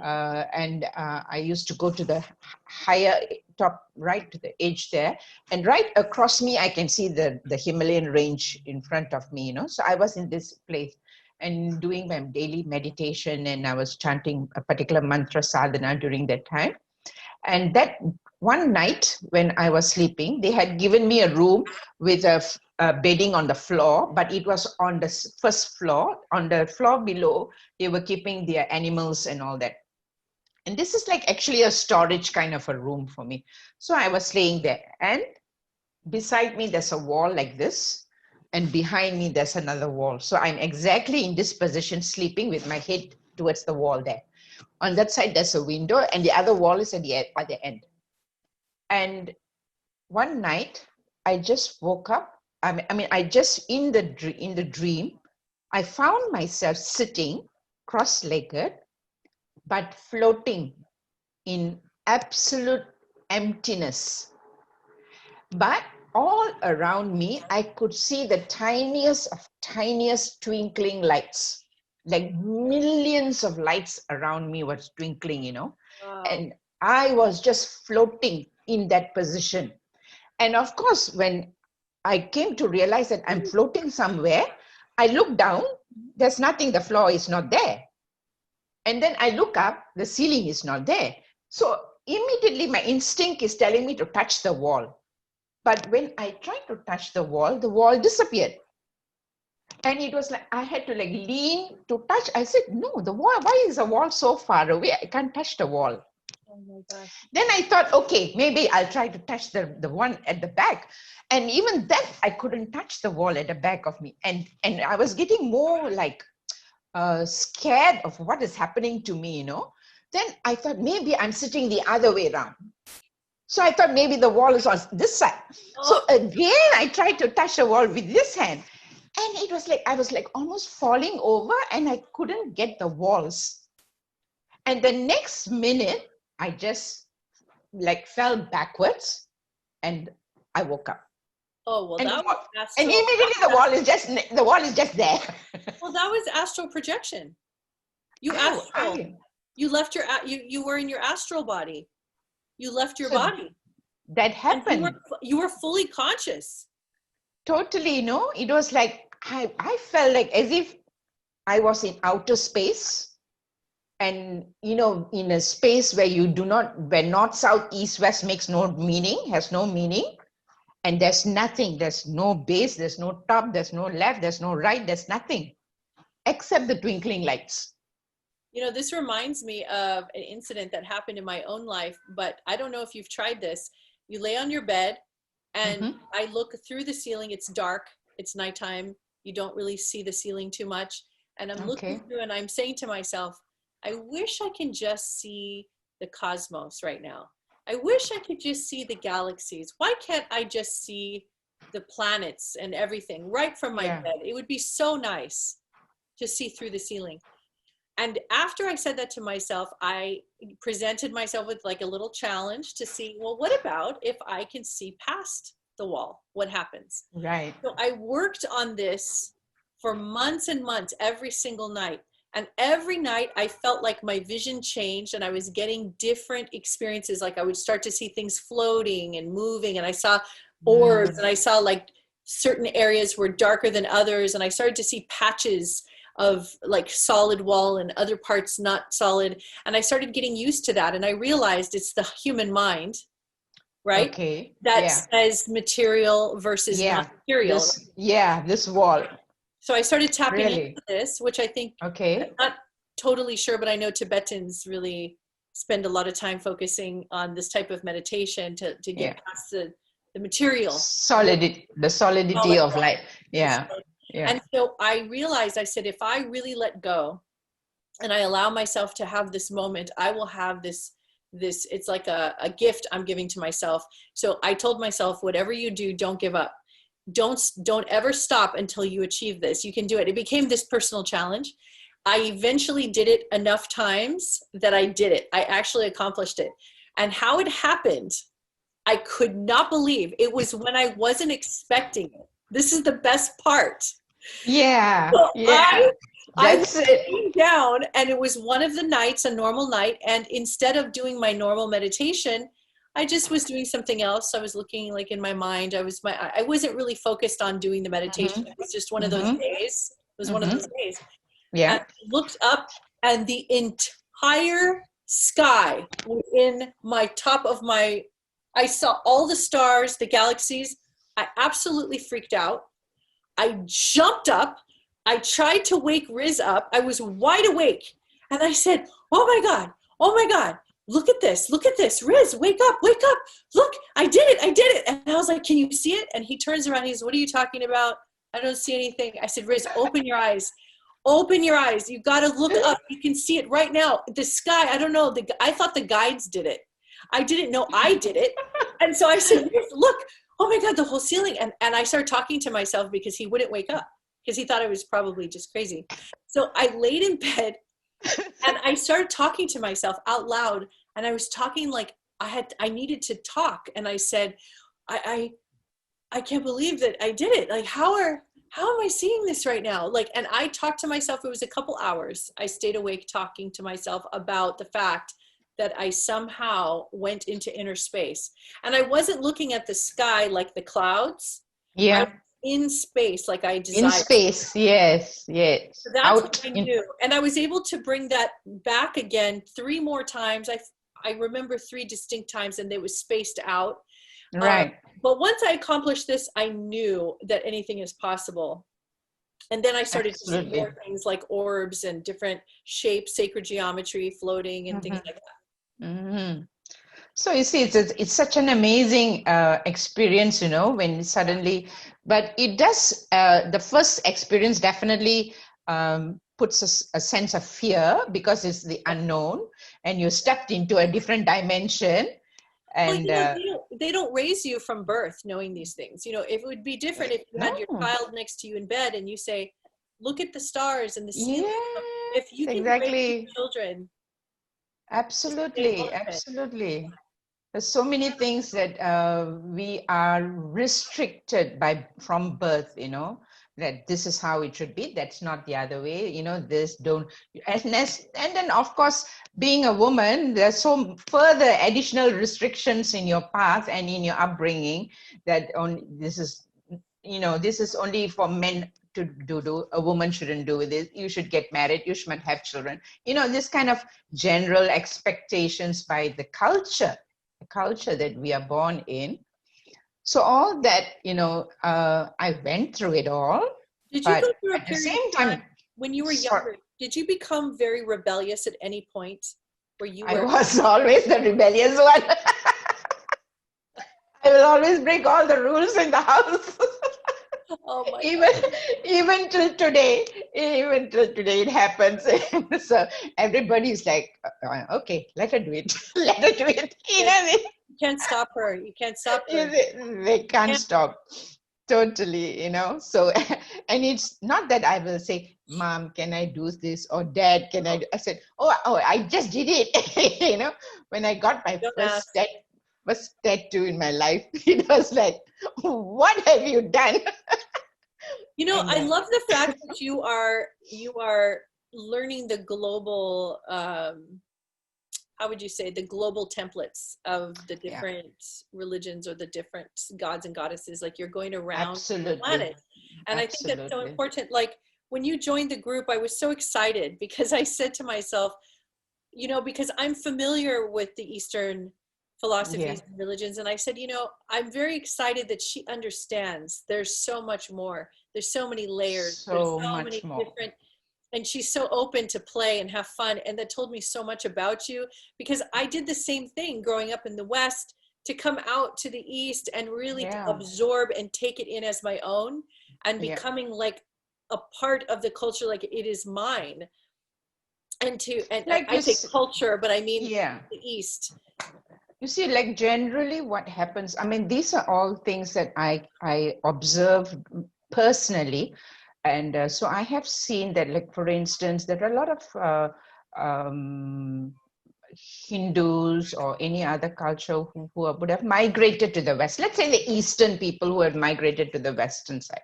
and I used to go to the higher top, right to the edge there, and right across me, I can see the Himalayan range in front of me, So I was in this place and doing my daily meditation, and I was chanting a particular mantra sadhana during that time. And that one night when I was sleeping, they had given me a room with a bedding on the floor, but it was on the first floor. On the floor below, they were keeping their animals and all that. And this is like actually a storage kind of a room for me. So I was laying there, and beside me, there's a wall like this. And behind me, there's another wall. So I'm exactly in this position, sleeping with my head towards the wall there. On that side, there's a window, and the other wall is at the other end. And one night, I just woke up. I just in the dream, I found myself sitting cross-legged, but floating in absolute emptiness. But all around me, I could see the tiniest twinkling lights, like millions of lights around me was twinkling, Wow. And I was just floating in that position. And of course, when I came to realize that I'm floating somewhere, I look down, there's nothing, the floor is not there. And then I look up, the ceiling is not there. So immediately my instinct is telling me to touch the wall. But when I tried to touch the wall disappeared. And it was like, I had to like lean to touch. I said, no, the wall, why is the wall so far away? I can't touch the wall. Oh my gosh. Then I thought, okay, maybe I'll try to touch the one at the back. And even then, I couldn't touch the wall at the back of me. And I was getting more like scared of what is happening to me, Then I thought maybe I'm sitting the other way around. So I thought maybe the wall is on this side. So again, I tried to touch the wall with this hand. And it was like, I was like almost falling over, and I couldn't get the walls. And the next minute, I just like fell backwards, and I woke up. Oh, well, and that was and immediately the wall is just there. Well, that was astral projection. You left you were in your astral body. You left your body. That happened. You were fully conscious. Totally, it was like, I felt like as if I was in outer space, and, in a space where where north, south, east, west has no meaning. And there's nothing, there's no base, there's no top, there's no left, there's no right, there's nothing except the twinkling lights. This reminds me of an incident that happened in my own life, but I don't know if you've tried this. You lay on your bed And I look through the ceiling. It's dark. It's nighttime. You don't really see the ceiling too much. And I'm looking through and I'm saying to myself, I wish I can just see the cosmos right now. I wish I could just see the galaxies. Why can't I just see the planets and everything right from my bed? It would be so nice to see through the ceiling. And after I said that to myself, I presented myself with like a little challenge to see, well, what about if I can see past the wall? What happens? Right. So I worked on this for months and months, every single night. And every night I felt like my vision changed and I was getting different experiences. Like I would start to see things floating and moving, and I saw orbs, and I saw like certain areas were darker than others. And I started to see patches of like solid wall and other parts not solid. And I started getting used to that. And I realized it's the human mind, right? Okay. That says material versus not material. This wall. So I started tapping into this, which I think, I'm not totally sure, but I know Tibetans really spend a lot of time focusing on this type of meditation to get past the material. The solidity of life. Yeah. And so I realized, I said, if I really let go and I allow myself to have this moment, I will have this, it's like a gift I'm giving to myself. So I told myself, whatever you do, don't give up. Don't ever stop until you achieve this. You can do it. It became this personal challenge. I eventually did it enough times that I did it. I actually accomplished it. And how it happened, I could not believe. It was when I wasn't expecting it. This is the best part. Yeah. So I came down, and it was one of the nights, a normal night. And instead of doing my normal meditation, I just was doing something else. I was looking like in my mind. I wasn't really focused on doing the meditation. It was just one of those days. It was one of those days. Yeah. And I looked up, and the entire sky was in my top of my, I saw all the stars, the galaxies. I absolutely freaked out. I jumped up. I tried to wake Riz up. I was wide awake. And I said, oh my God, look at this, Riz, wake up, look, I did it. And I was like, can you see it? And he turns around, he says, what are you talking about? I don't see anything. I said, Riz, open your eyes. You got to look up. You can see it right now. The sky, I don't know. I thought the guides did it. I didn't know I did it. And so I said, Riz, look, oh my God, the whole ceiling. And I started talking to myself because he wouldn't wake up because he thought I was probably just crazy. So I laid in bed and I started talking to myself out loud. And I was talking like I needed to talk. And I said, I can't believe that I did it. Like, how am I seeing this right now? Like, and I talked to myself. It was a couple hours. I stayed awake talking to myself about the fact that I somehow went into inner space. And I wasn't looking at the sky like the clouds. Yeah. I was in space like I desired. In space, yes. So that's what I knew. And I was able to bring that back again 3 more times. I remember 3 distinct times, and they was spaced out. Right. But once I accomplished this, I knew that anything is possible. And then I started to see more things like orbs and different shapes, sacred geometry floating and things like that. Mm-hmm. So you see, it's such an amazing experience, when suddenly, but it does, the first experience definitely puts a sense of fear because it's the unknown and you stepped into a different dimension. And they don't raise you from birth knowing these things. It would be different if you had your child next to you in bed and you say, look at the stars and the ceiling. Yes, if you can raise your children. Absolutely. There's so many things that we are restricted from birth, that this is how it should be. That's not the other way, this don't. And then, of course, being a woman, there's so further additional restrictions in your path and in your upbringing that this is only for men to do. A woman shouldn't do this. You should get married. You shouldn't have children. This kind of general expectations by the culture that we are born in. So all that, I went through it all. Did you go through a at the period same time when you were younger? Did you become very rebellious at any point where you were? I was always the rebellious one. I will always break all the rules in the house. Oh my even God. even till today it happens. So everybody's like, okay, let her do it. Let her do it. You can't stop her. You can't stop her. They can't stop. Totally, so and it's not that I will say, Mom, can I do this, or Dad, can I do? I said, oh, I just did it. When I got my Don't first ask. tattoo in my life, it was like, what have you done? And, I love the fact that you are learning the global, how would you say, the global templates of the different religions or the different gods and goddesses. Like, you're going around the planet. And I think that's so important. Like, when you joined the group, I was so excited because I said to myself, because I'm familiar with the Eastern philosophies and religions. And I said, I'm very excited that she understands there's so much more. There's so many layers. There's so many different, and she's so open to play and have fun. And that told me so much about you, because I did the same thing growing up in the West, to come out to the East and really to absorb and take it in as my own, and becoming like a part of the culture, like it is mine. And like, I say culture, but I mean the East. You see, like, generally what happens, I mean, these are all things that I observe personally. And so I have seen that, like, for instance, there are a lot of Hindus or any other culture who would have migrated to the West. Let's say the Eastern people who have migrated to the Western side.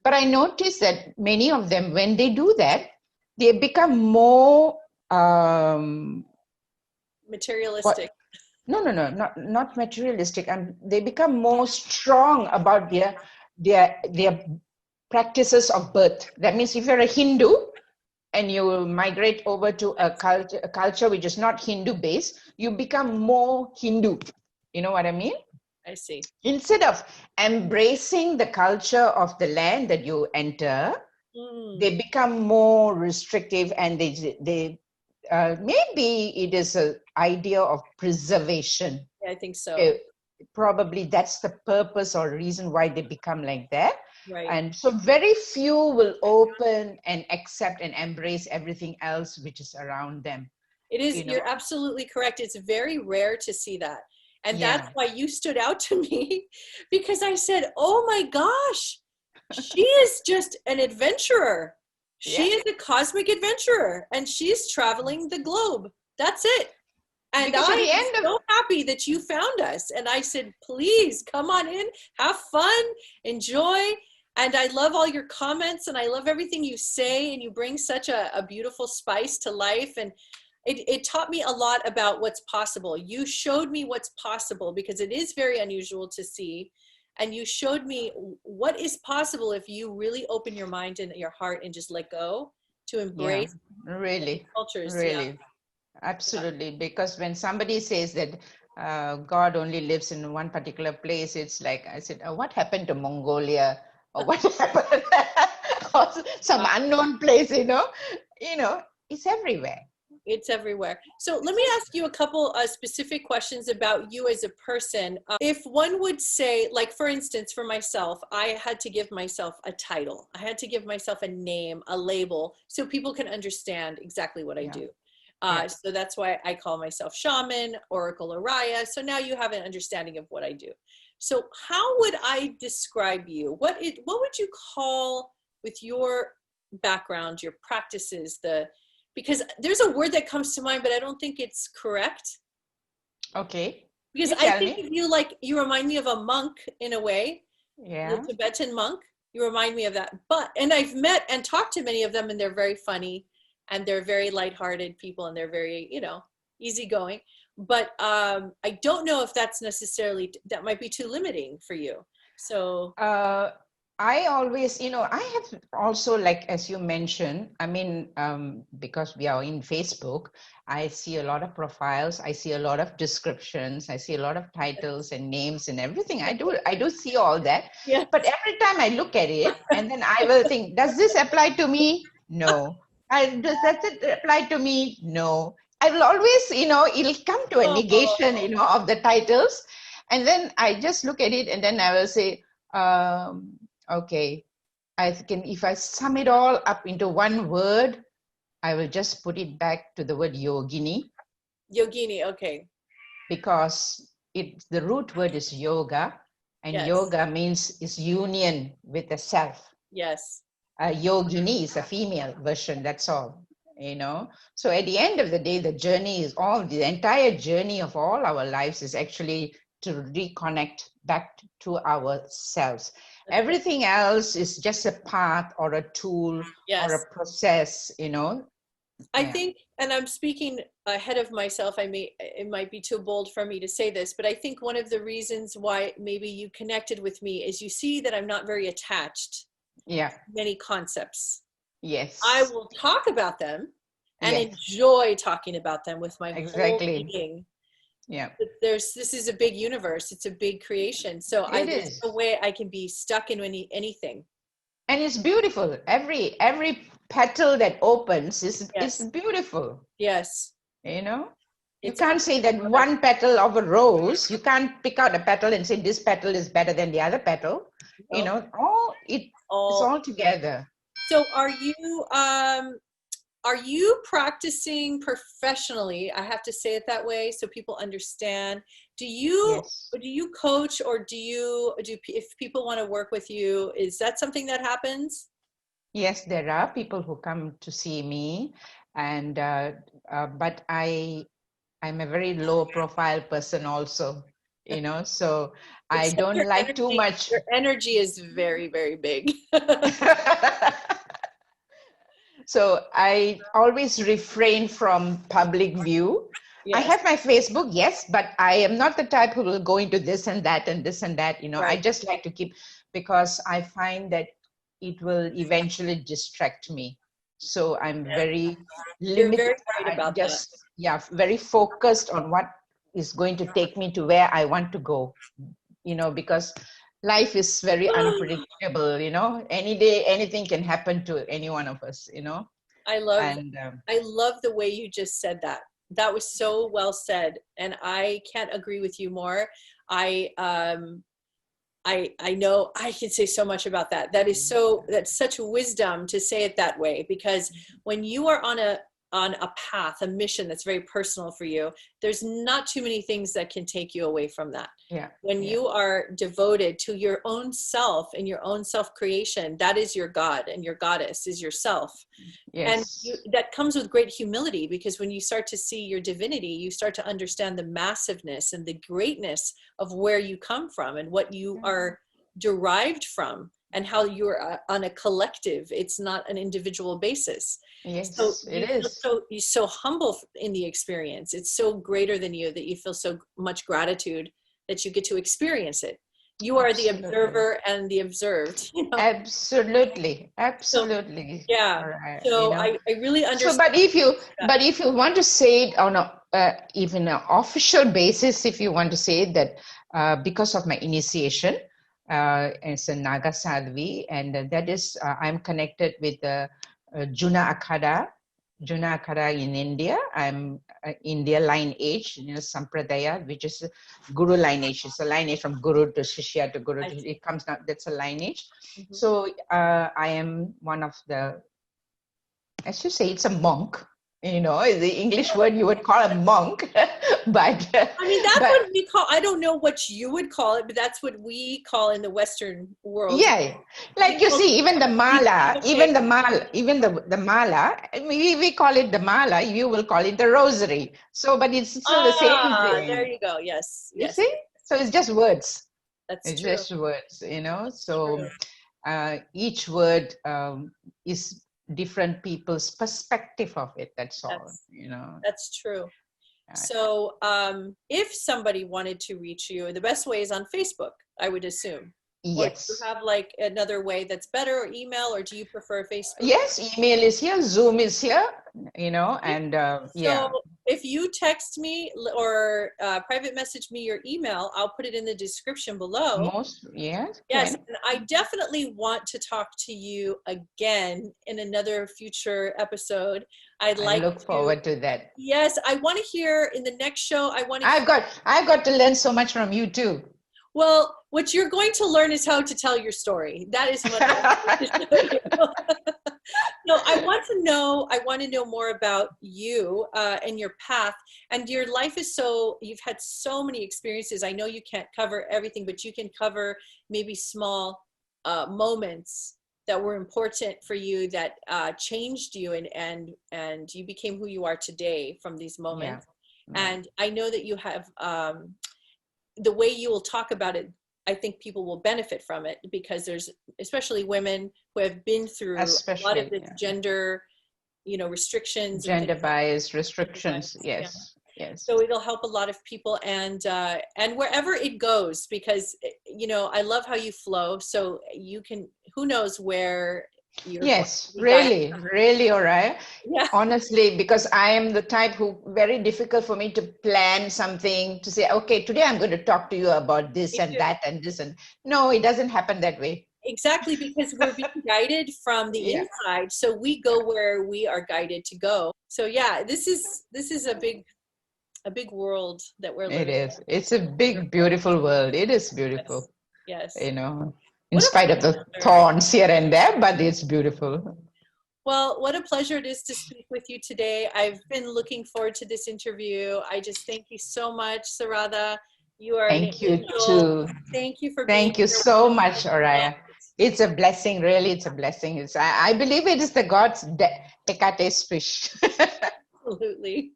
But I noticed that many of them, when they do that, they become more materialistic. Not materialistic, and they become more strong about their practices of birth. That means if you're a Hindu and you migrate over to a culture which is not Hindu based, you become more Hindu. You know what I mean? I see. Instead of embracing the culture of the land that you enter, they become more restrictive, and they maybe it is an idea of preservation. Yeah, I think so. Probably that's the purpose or reason why they become like that. Right. And so very few will open and accept and embrace everything else which is around them. It is, you're absolutely correct. It's very rare to see that. And that's why you stood out to me, because I said, oh my gosh, she is just an adventurer. She is a cosmic adventurer, and she's traveling the globe. That's it. And because I am so happy that you found us. And I said, please come on in, have fun, enjoy. And I love all your comments, and I love everything you say, and you bring such a beautiful spice to life. And it taught me a lot about what's possible. You showed me what's possible, because it is very unusual to see. And you showed me what is possible if you really open your mind and your heart and just let go to embrace cultures. Really. Absolutely. Because when somebody says that God only lives in one particular place, it's like, I said, what happened to Mongolia? Or what happened? Or some unknown place, it's everywhere. It's everywhere. So let me ask you a couple specific questions about you as a person. If one would say, like, for instance, for myself, I had to give myself a title. I had to give myself a name, a label, so people can understand exactly what I do. So that's why I call myself Shaman, Oracle Oriah. So now you have an understanding of what I do. So how would I describe you? What would you call, with your background, your practices, because there's a word that comes to mind, but I don't think it's correct. Okay. Because I think of you like, you remind me of a monk in a way. Yeah. The Tibetan monk. You remind me of that. And I've met and talked to many of them, and they're very funny, and they're very lighthearted people, and they're very, easygoing. But I don't know if that's necessarily, that might be too limiting for you. So I always, I have also, like, as you mentioned, I mean, because we are in Facebook, I see a lot of profiles, I see a lot of descriptions, I see a lot of titles and names and everything. I do see all that. Yeah. But every time I look at it, and then I will think, does this apply to me? No. Does that apply to me? No. I will always, it'll come to a negation, of the titles. And then I just look at it and then I will say, okay, if I sum it all up into one word, I will just put it back to the word yogini. Yogini, okay. Because the root word is yoga, and Yes. yoga is union with the self. Yes. Yogini is a female version, that's all, So at the end of the day, the entire journey of all our lives is actually to reconnect back to ourselves. Everything else is just a path or a tool or a process, I think, and I'm speaking ahead of myself, it might be too bold for me to say this, but I think one of the reasons why maybe you connected with me is you see that I'm not very attached to many concepts. Yes. I will talk about them and enjoy talking about them with my whole being. Yeah. But this is a big universe. It's a big creation. So there's no way I can be stuck in anything. And it's beautiful. Every petal that opens is beautiful. Yes. You can't say that one petal of a rose, you can't pick out a petal and say this petal is better than the other petal. It's all together. So are you practicing professionally? I have to say it that way so people understand. Do you coach, or if people want to work with you, is that something that happens? Yes, there are people who come to see me, and but I'm a very low profile person also, so I don't like too much. Your energy is very, very big. So I always refrain from public view. Yes. I have my Facebook, yes, but I am not the type who will go into this and that and this and that. I just like to keep, because I find that it will eventually distract me. So I'm very limited. You're very right about that. Yeah, very focused on what is going to take me to where I want to go, because life is very unpredictable, any day anything can happen to any one of us. I love the way you just said that. That was so well said, and I can't agree with you more. I know I can say so much about that. That's such wisdom to say it that way, because when you are on a path, a mission that's very personal for you, there's not too many things that can take you away from that. Yeah. When you are devoted to your own self and your own self-creation, that is your God, and your goddess is yourself. Yes. And that comes with great humility, because when you start to see your divinity, you start to understand the massiveness and the greatness of where you come from and what you are derived from, and how you're on a collective. It's not an individual basis. Yes, so it is. You're so humble in the experience. It's so greater than you that you feel so much gratitude that you get to experience it. You are the observer and the observed. Absolutely. So, yeah. So I really understand. So, but if you want to say it on even an official basis, if you want to say that because of my initiation as a Naga Sadhvi, and that is I'm connected with Juna Akhada in India. I'm India lineage, Sampradaya, which is Guru lineage. It's a lineage from Guru to Shishya to Guru. It comes down, that's a lineage. Mm-hmm. So I am one of the, as you say, it's a monk. The English word you would call a monk, but I mean, that's what we call. I don't know what you would call it, but that's what we call in the Western world. Yeah, like you see, even the mala, the mala, we call it the mala. You will call it the rosary. So, but it's still the same thing. There you go. Yes. You see, so it's just words. It's true. Just words, So each word is different people's perspective of it. That's all. That's true. So if somebody wanted to reach you, the best way is on Facebook, I would assume. Or do you Yes. have like another way that's better, or email, or do you prefer Facebook? Yes, email is here, Zoom is here, and So yeah, if you text me or private message me your email, I'll put it in the description below. yes, Yes, can. and I definitely want to talk to you again in another future episode. I'd I like look to, forward to that. yes, I want to hear in the next show, I want to I've got to learn so much from you too. well, what you're going to learn is how to tell your story. That is what I want to show you. No, I want to know more about you and your path. And your life is you've had so many experiences. I know you can't cover everything, but you can cover maybe small moments that were important for you, that changed you, and you became who you are today from these moments. Yeah. And I know that you have the way you will talk about it, I think people will benefit from it, because there's especially women who have been through a lot of Especially, this gender, restrictions and gender things like bias, gender restrictions. bias. Yeah. Yes, yes. So it'll help a lot of people, and wherever it goes, because I love how you flow. So you can, who knows where you're going Yes, to be guided. really, Oriah. Yeah. Honestly, because I am the type who, very difficult for me to plan something, to say, okay, today I'm going to talk to you about this Me and too. that and this, and no, it doesn't happen that way. Exactly, because we're being guided from the Yeah. inside, so we go where we are guided to go. So yeah, this is a big world that we're It living is. in. It's a big, beautiful world. It is beautiful, Yes, yes. in What a spite of the pleasure. thorns here and there, but it's beautiful. Well, what a pleasure it is to speak with you today. I've been looking forward to this interview. I just thank you so much, Sarada. You are an Thank you angel. too. Thank you for being Thank you here so with much, Oriah. It's a blessing, really. It's a blessing. I believe it is the God's Hecate's fish. Absolutely.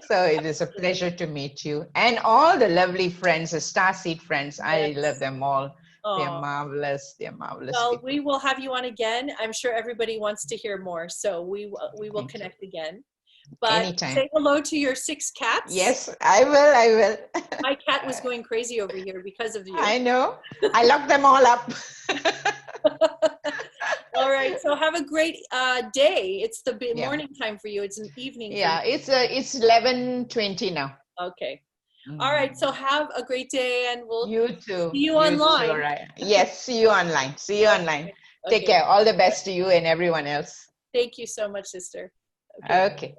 So it is a pleasure to meet you and all the lovely friends, the Starseed friends. I love Yes. them all. They're Oh. marvelous. They're marvelous Well, people. we will have you on again. I'm sure everybody wants to hear more, so we will Thank you. connect again. But Anytime. say hello to your 6 cats. Yes, I will. I will. My cat was going crazy over here because of you. I know. I locked them all up. All right. So have a great day. It's the Yeah. morning time for you. It's an evening. Yeah, For you. it's 11:20 now. Okay. All right. So have a great day, and we'll You too. see you online. Too, right. Yes, see you online. See you online. Okay. Take care. All the best to you and everyone else. Thank you so much, sister. Okay.